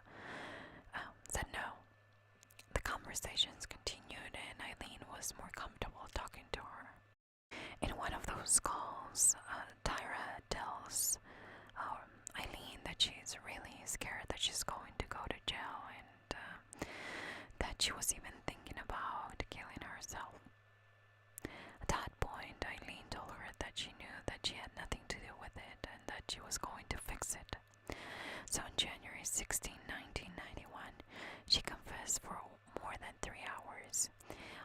said no. The conversations continued, and Aileen was more comfortable talking to her. In one of those calls, Tyra tells Aileen that she's really scared that she's going to go to jail, and that she was even thinking about killing herself. At that point, Aileen told her that she knew that she had So on January 16, 1991, she confessed for more than 3 hours.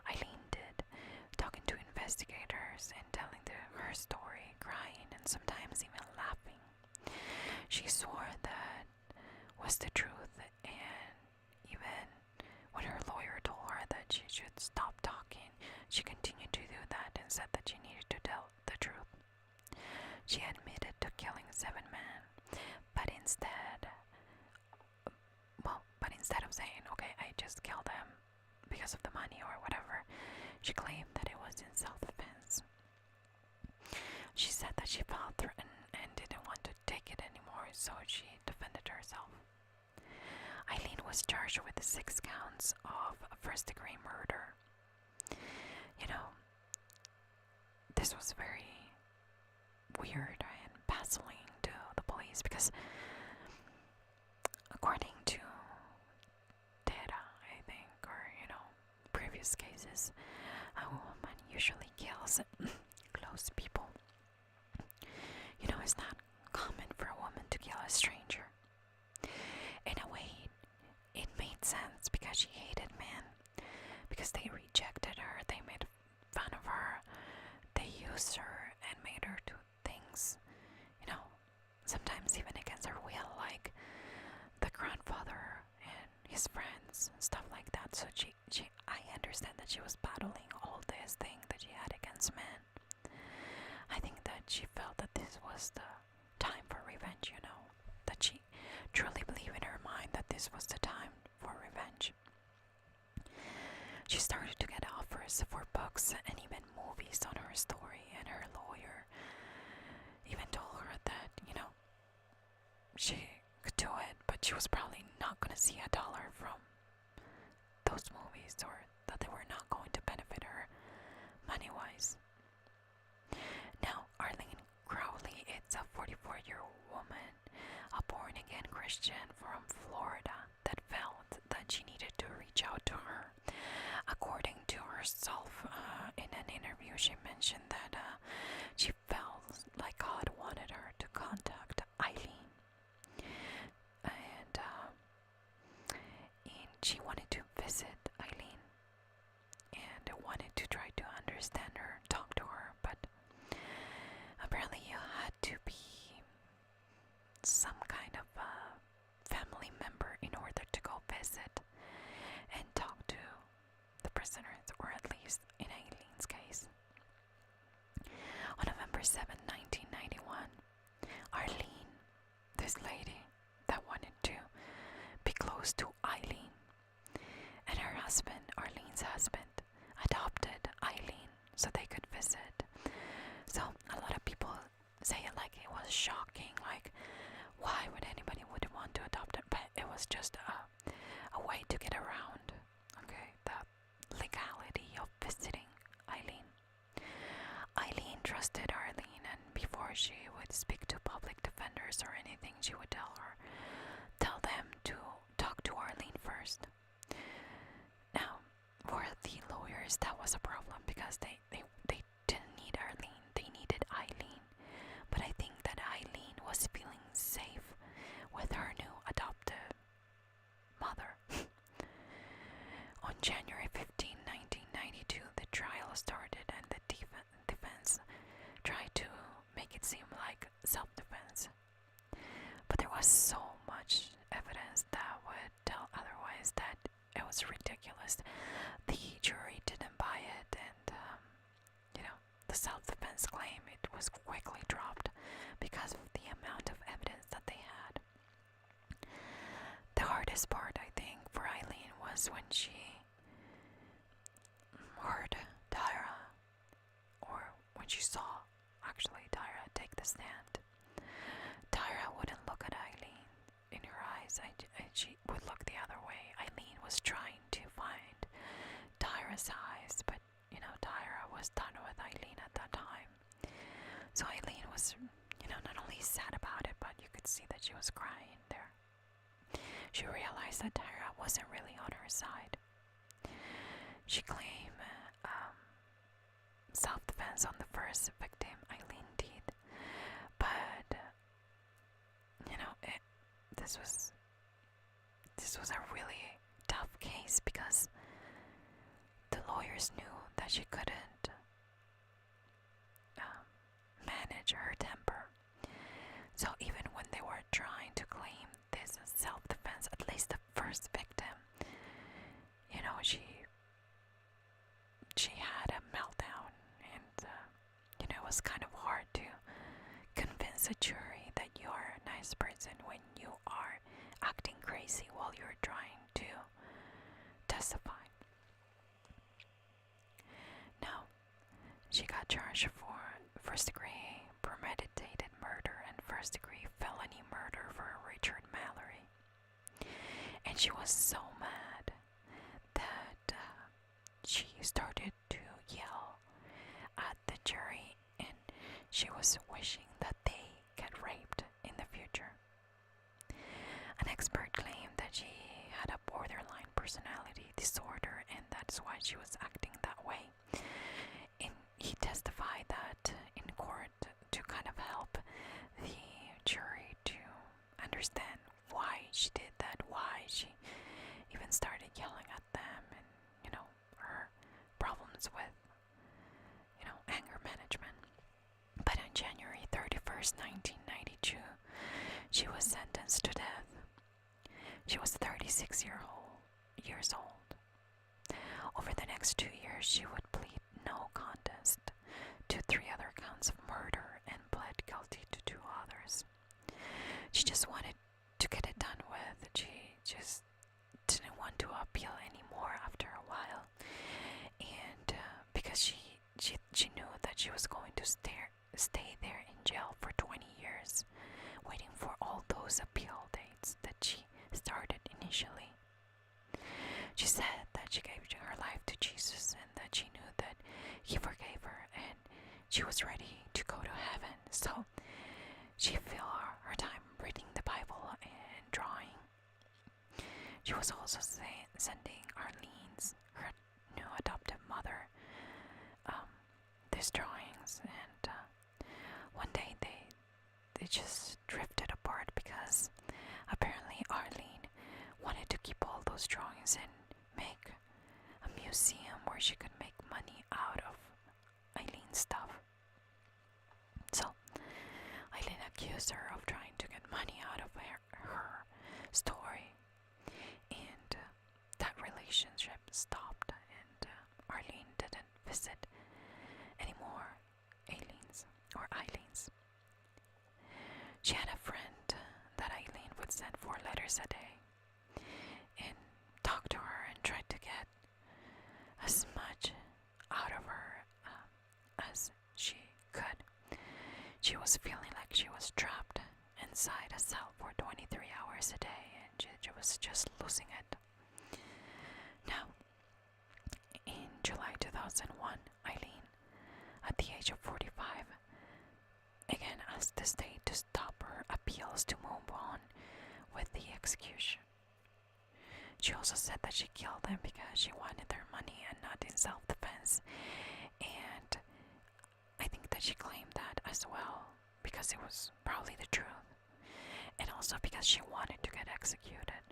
Aileen did, talking to investigators and telling her story, crying and sometimes even laughing. She swore that was the truth, and even when her lawyer told her that she should stop talking, she continued to do that and said that she needed to tell the truth. She admitted to killing 7 men, but instead of saying, okay, I just killed them because of the money or whatever, she claimed that it was in self-defense. She said that she felt threatened and didn't want to take it anymore, so she defended herself. Aileen was charged with 6 counts of first-degree murder. You know, this was very weird and puzzling to the police because, according to data, I think, or previous cases, a woman usually kills close people. It's not common for a woman to kill a stranger. In a way, it made sense because she hated men, because they rejected her, they made fun of her, they used her and made her do things, sometimes even against her will, like the grandfather and his friends, stuff like that. So I understand that she was battling all this thing that she had against men. I think that she felt that this was the time for revenge, that she truly believed in her mind that this was the time for revenge. She started to get offers for books and even movies on her story, and her lawyer even told her that, she could do it, but she was probably not going to see $1 from those movies, or that they were not going to benefit her money-wise. Now, Arlene Crowley is a 44-year-old woman, a born-again Christian from Florida that felt that she needed to reach out to her. According to herself, in an interview, she mentioned that she felt like God wanted her to contact Aileen. And she wanted to visit Aileen and wanted to try to understand her, talk to her, but apparently you had to be some kind of a family member in order to go visit and talk to the prisoners, or at least in Aileen's case. On November 7, 1991, Arlene, this lady that wanted to be close to Aileen, and her husband, Arlene's husband, adopted Aileen so they could visit. So a lot of people say it like it was shocking, like why would anybody would want to adopt it? But it was just a way to get around, okay, the legality of visiting Aileen. Aileen trusted Arlene, and before she would speak to public defenders or anything, she would tell them to talk to Arlene first. Now, for the lawyers, that was a problem because they didn't need Arlene, they needed Aileen. But I think that Aileen was feeling safe with her new adopted mother. On January 15, 1992, the trial started, and the defense tried to make it seem like self-defense. But there was so much evidence that would tell otherwise, that it was ridiculous. The jury didn't buy it, and the self-defense claim, it was quickly dropped because of the amount of evidence that they had. The hardest part, I think, for Aileen was when she heard Tyra, or when she saw actually Tyra take the stand. Tyra wouldn't look at Aileen in her eyes, and she would look the other way. Aileen was trying to find Tyra's eyes, but Tyra was done with Aileen at that time. So Aileen was, not only sad about it, but you could see that she was crying there. She realized that Tyra wasn't really on her side. She claimed self-defense on the first victim, Aileen did, but the this was a really tough case because the lawyers knew that she couldn't manage her temper. So even when they were trying to claim this as self-defense, at least the first victim, she had a meltdown, and it was kind of hard to convince a jury that you are a nice person when you are acting crazy while you're trying to testify. Now, she got charged for first-degree premeditated murder and first-degree felony murder for Richard Mallory. And she was so mad that she started to yell at the jury, and she was wishing that they get raped in the future. An expert claimed that she had a borderline personality disorder, and that's why she was acting that way. And he testified that in court to kind of help the jury to understand why she did that, why she even started yelling at them, and her problems with anger management. But on January 31st, 1992, she was sentenced to death. She was 36 years old. Over the next 2 years, she would plead no contest to 3 other counts of murder and pled guilty to 2 others. She just wanted to get it done with. She just didn't want to appeal anymore after a while, and because she knew that she was going to stay there in jail for 20 years, waiting for all those appeal dates that she started initially. She said that she gave her life to Jesus and that she knew that he forgave her and she was ready to go to heaven. So she filled her time reading the Bible and drawing. She was also sending Arlene's, her new adoptive mother, these drawings, and one day they just drifted apart because apparently Arlene wanted to keep all those drawings and make a museum where she could make money out of Aileen's stuff. So Aileen accused her of trying to get money out of her story, and that relationship stopped, and Arlene didn't visit anymore Aileen's. She had a friend that Aileen would send 4 letters a day and talk to her and try to get as much out of her as she could. She was feeling like she was trapped inside a cell for 23 hours a day, and she was just losing it. Now, in July 2001, Aileen, at the age of 45, again asked the state to stop her appeals to move on with the execution. She also said that she killed them because she wanted their money and not in self-defense, and I think that she claimed that as well because it was probably the truth, and also because she wanted to get executed.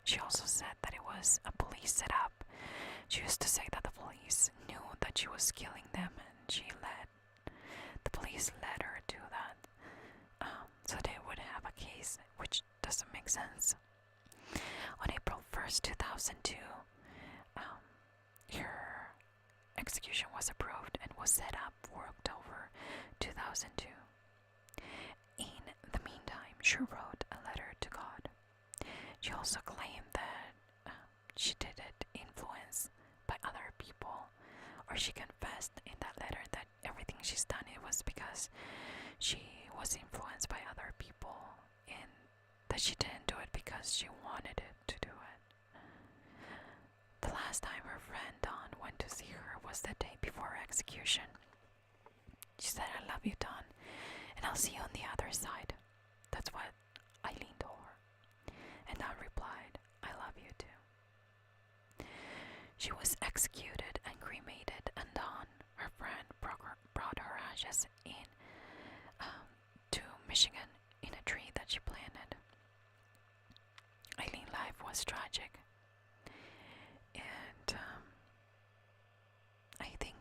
She also said that it was a police setup. She used to say that the police knew that she was killing them, and the police led her to that, so they would have a case, which doesn't make sense. On April 1st, 2002, her execution was approved and was set up for October 2002. In the meantime, she wrote a letter to God. She also claimed that she did it influenced by other people, or she confessed in that letter that everything she's done, it was because she was influenced by other people, and that she didn't do it because she wanted it to do it. The last time her friend Dawn went to see her was the day before her execution. She said, "I love you, Dawn, and I'll see you on the other side." That's what Aileen told her. And Dawn replied, "I love you too." She was executed and cremated, and Dawn, her friend, brought her ashes in to Michigan in a tree that she planted. was tragic. And I think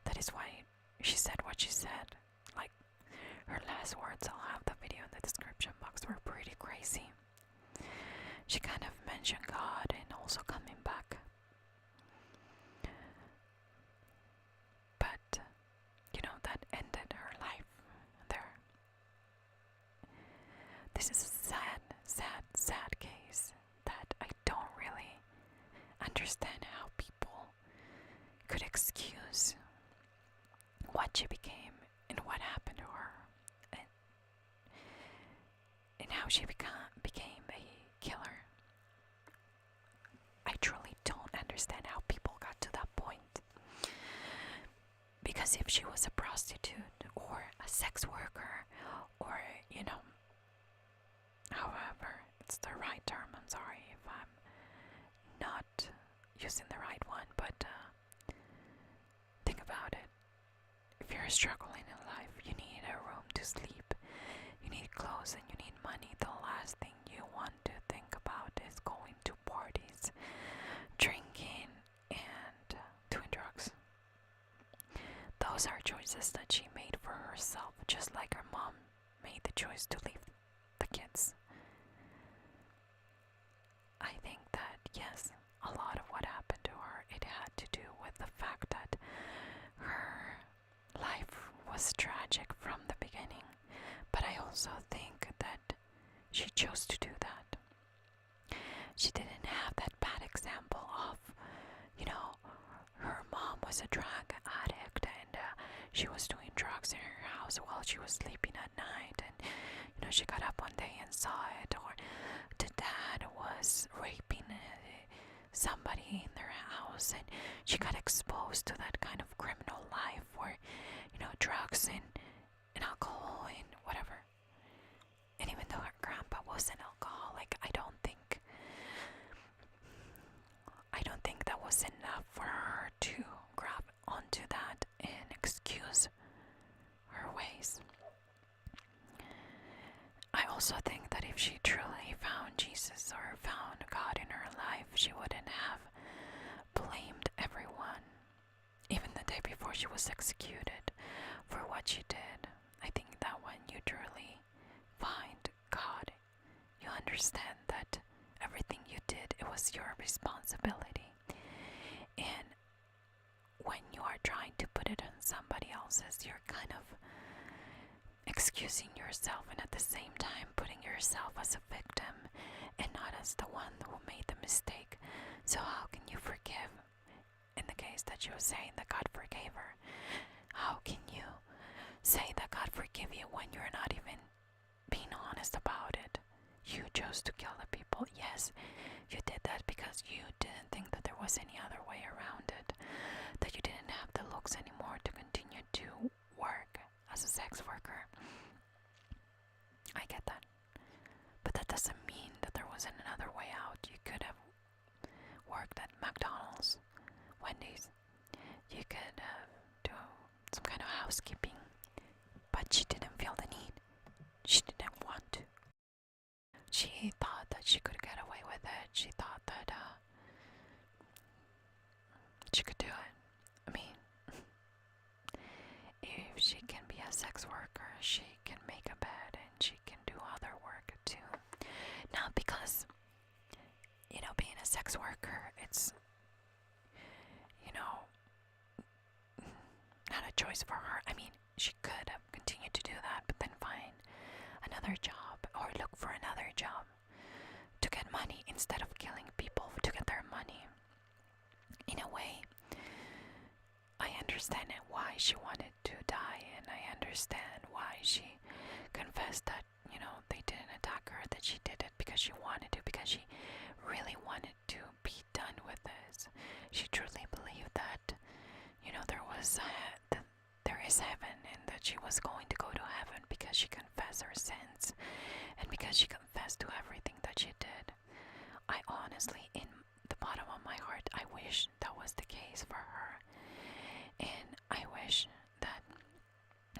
that is why she said what she said. Like, her last words, I'll have the video in the description box, were pretty crazy. She kind of mentioned God and also coming back. But, that ended her life there. This is a sad, sad, sad case that I don't really understand how people could excuse what she became and what happened to her, and how she became a killer. I truly don't understand how people got to that point. Because if she was a prostitute or a sex worker or, however, it's the right term, I'm sorry if I'm not using the right one, but think about it. If you're struggling in life, you need a room to sleep, you need clothes, and you need money. The last thing you want to think about is going to parties, drinking, and doing drugs. Those are choices that she made for herself, just like her mom made the choice to leave the kids. I think that, yes, a lot of what happened to her, it had to do with the fact that her life was tragic from the beginning, but I also think that she chose to do that. She didn't have that bad example of, her mom was a drug addict and she was doing drugs in her house while she was sleeping at night, and she got up one day and saw it, or the dad was raping somebody in their house and she got exposed to that kind of criminal life where, drugs and alcohol and whatever. And even though her grandpa was an alcoholic, I don't think that was enough for her to grab onto that and excuse her ways. I also think that if she truly found Jesus or found God in her life, she wouldn't have blamed everyone, even the day before she was executed, for what she did. I think that when you truly find God, you understand that everything you did, it was your responsibility. And when you are trying to put it on somebody else's, you're kind of excusing yourself and at the same time putting yourself as a victim and not as the one who made the mistake. So how can you forgive? In the case that she was saying that God forgave her, how can you say that God forgive you when you're not even being honest about it? You chose to kill the people. Yes, you did that because you didn't think that there was any other way around it, that you didn't have the looks anymore to continue to work as a sex worker. I get that. But that doesn't mean that there wasn't another way out. You could have worked at McDonald's, Wendy's. You could do some kind of housekeeping. But she didn't feel the need. She didn't want to. She thought that she could get away with it. She thought that she could do it. I mean, if she can be a sex worker, she can make a bed and she can do other work too. Not because, being a sex worker, it's, not a choice for her. I mean, she could have continued to do that, but then find another job or look for another job to get money instead of killing people to get their money. In a way, I understand why she wanted to die, and I understand why she confessed that, they didn't attack her, that she did it because she wanted to, because she really wanted to be done with this. She truly believed that, there is heaven, and that she was going to go to heaven because she confessed her sins, and because she confessed to everything that she did. I honestly, in the bottom of my heart, I wish that was the case for her. And I wish that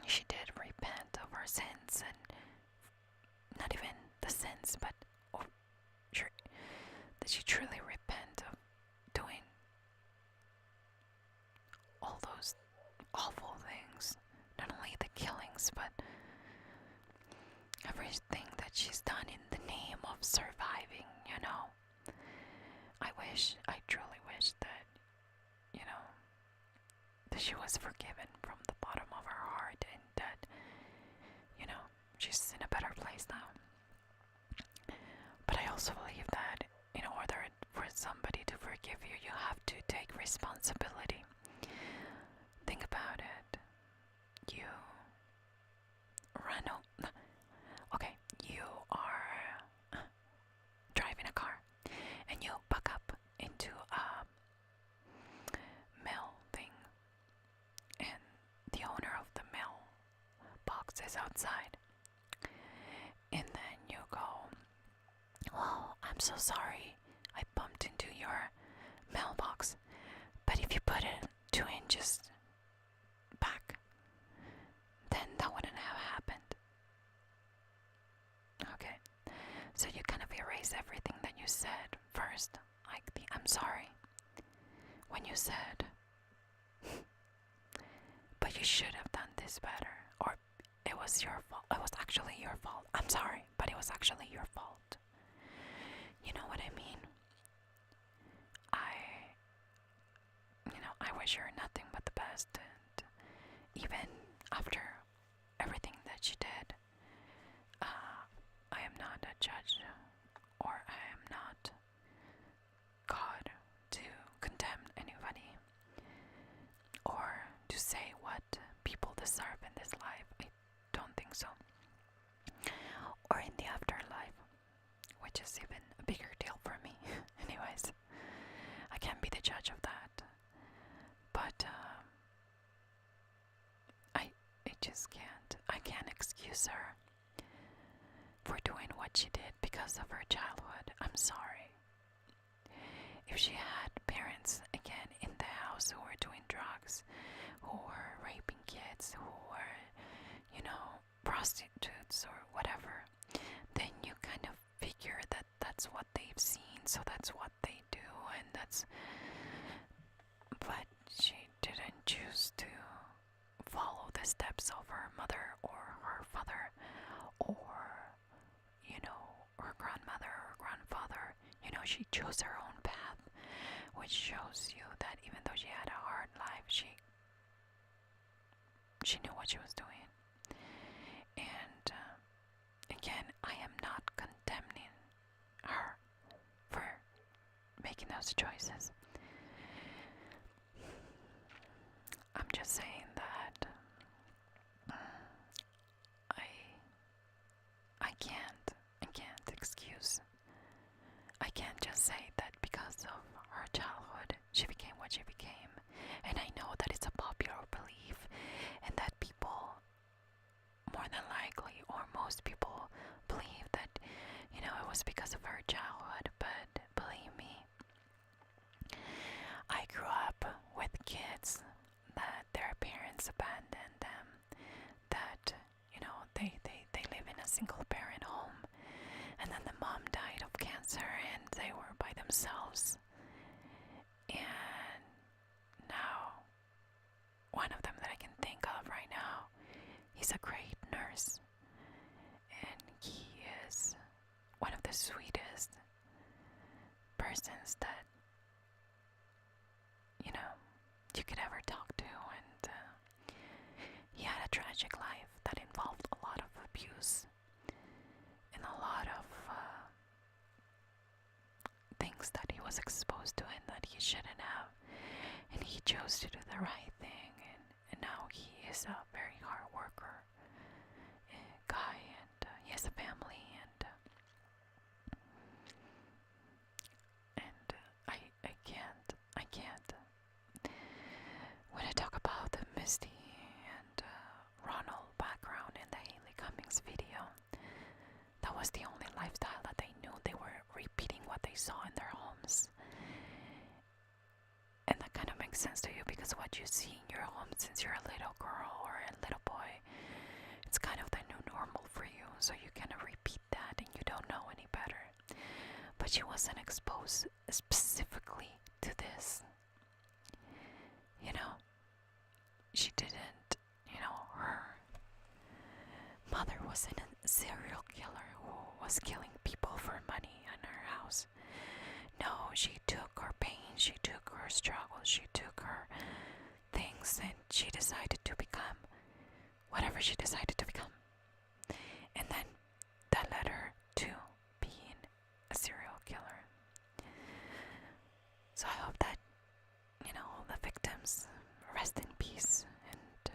she did repent of her sins, and not even the sins, but Did you truly repent of doing all those awful things? Not only the killings, but everything that she's done in the name of surviving, you know? I truly wish that, you know, that she was forgiven from the bottom of her heart and that, you know, she's in a better place now. But I also believe that in order for somebody to forgive you, you have to take responsibility. Think about it. You run over. Okay, you are driving a car and you buck up into a mail thing, and the owner of the mail box is outside, and then you go, "Oh, I'm so sorry, I bumped into your mailbox, but if you put it 2 inches back, then that wouldn't have happened." Okay, so you kind of erase everything that you said first, like the "I'm sorry," when you said, "But you should have done this better," or "It was your fault, it was actually your fault, I'm sorry, but it was actually your fault." You know what I mean? I wish her nothing but the best, and even after everything that she did, I am not a judge, or I am not God to condemn anybody, or to say what people deserve in this life. I don't think so. Or in the afterlife, which is even a bigger deal for me. Anyways, I can't be the judge of that. But I just can't. I can't excuse her for doing what she did because of her childhood. I'm sorry. If she had parents, again, in the house who were doing drugs, who were raping kids, who were, you know, prostitutes or whatever, then you kind of figure that that's what they've seen, so that's what they do, and that's... But she didn't choose to follow the steps of her mother or her father or, you know, her grandmother or grandfather. You know, she chose her own path, which shows you that even though she had a hard life, she knew what she was doing. And again, I am not condemning her for making those choices. I'm just saying that I can't excuse. I can't just say that because of her childhood she became what she became. And I know that it's a popular belief, and that people, more than likely, or most people, believe that, you know, it was because of her childhood. But believe me, I grew up with kids that their parents abandoned them, that, you know, they live in a single parent home, and then the mom died of cancer and they were by themselves. And now, one of them that I can think of right now, he's a great nurse, and he is one of the sweetest persons that, you know, you could ever talk to. And he had a tragic life that involved a lot of abuse and a lot of things that he was exposed to and that he shouldn't have. And he chose to do the right thing, and now he is a very hard worker guy, and he has a family, and I can't. When I talk about the Misty and Ronald background in the Haley Cummings video, that was the only lifestyle that they knew. They were repeating what they saw in their homes. And that kind of makes sense to you, because what you see in your home since you're a little girl or a little boy, it's kind of the new normal for you. So you kind of repeat that and you don't know any better. But she wasn't exposed specifically to this. You know, she didn't, her mother wasn't a serial killer who was killing people for money in her house. No, she took her pain, she took her struggles, she took her things, and she decided to become whatever she decided to become. And then that led her to being a serial killer. So I hope that, the victims rest in peace. And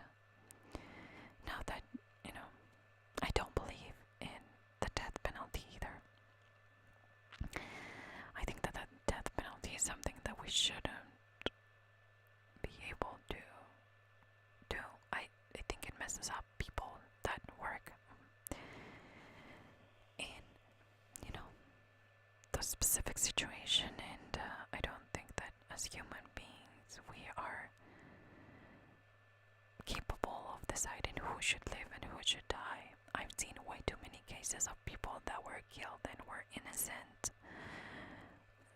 now that, I don't believe in the death penalty either. I think that the death penalty is something that we shouldn't be able to do. I think it messes up people that work in, the specific situation, and I don't think that as human beings we are capable of deciding who should live and who should die. I've seen way too many cases of people that were killed and were innocent.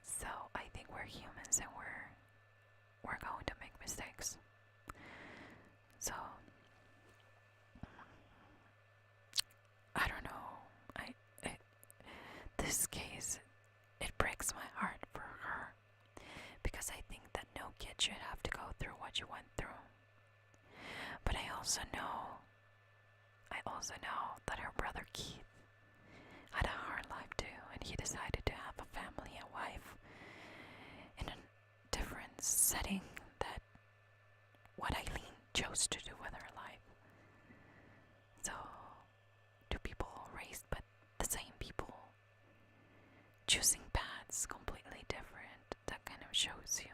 So I think we're humans and we're going to make mistakes. So I don't know. This case, it breaks my heart for her, because I think that no kid should have to go through what she went through. But I also know that her brother Keith had a hard life too, and he decided to have a family and wife in a different setting than what Aileen chose to do with her life. So, two people raised by the same people, choosing paths completely different, that kind of shows you,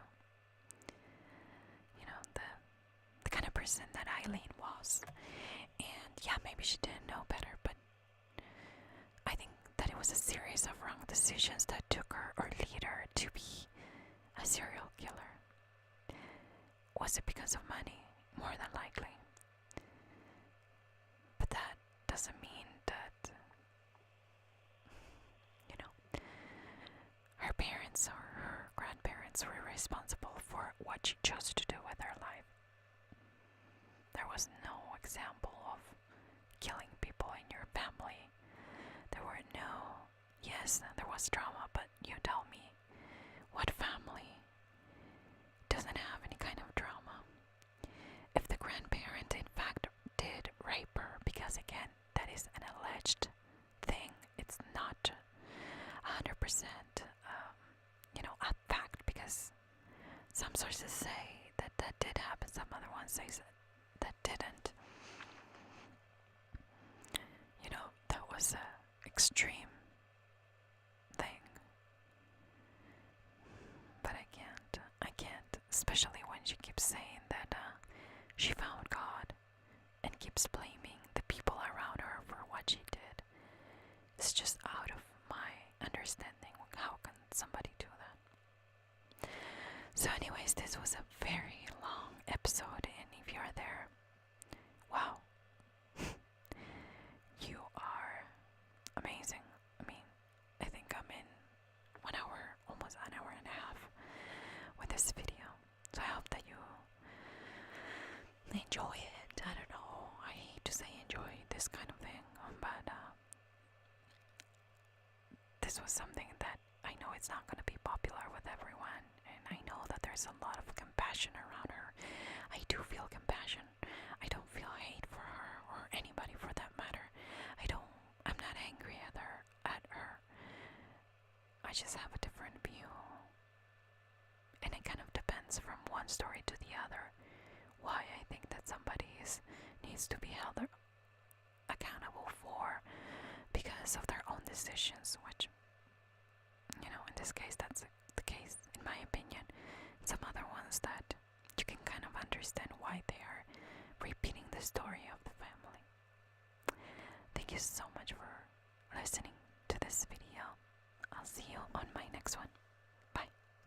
the kind of person that Aileen was. And yeah, maybe she didn't know better, but I think that it was a series of wrong decisions that took her or lead her to be a serial killer. Was it because of money? More than likely. But that doesn't mean that, her parents or her grandparents were responsible for what she chose to do with her life. There was no example of killing people in your family. There were no... Yes, there was trauma, but you tell me, what family doesn't have any kind of trauma? If the grandparent in fact did rape her, because again, that is an alleged thing, it's not 100% a fact, because some sources say that that did happen, some other ones say that didn't. That was a extreme thing. But I can't, especially when she keeps saying that she found God and keeps blaming the people around her for what she did. It's just out of my understanding. How can somebody do that? So anyways, this was a very long episode, and if you're there, wow, you are amazing. I mean, I think I'm in 1 hour, almost an hour and a half with this video. So I hope that you enjoy it. I don't know, I hate to say enjoy this kind of thing, but this was something that I know it's not going to be popular with everyone, and I know that there's a lot of compassion around her. I do feel compassion. I don't feel hate for her, or anybody for that matter. I'm not angry at her. I just have a different view. And it kind of depends from one story to the other, why I think that somebody needs to be held accountable for because of their own decisions, which, in this case, that's the case, in my opinion. Some other ones that you can kind of understand why they are repeating the story of the family. Thank you so much for listening to this video. I'll see you on my next one.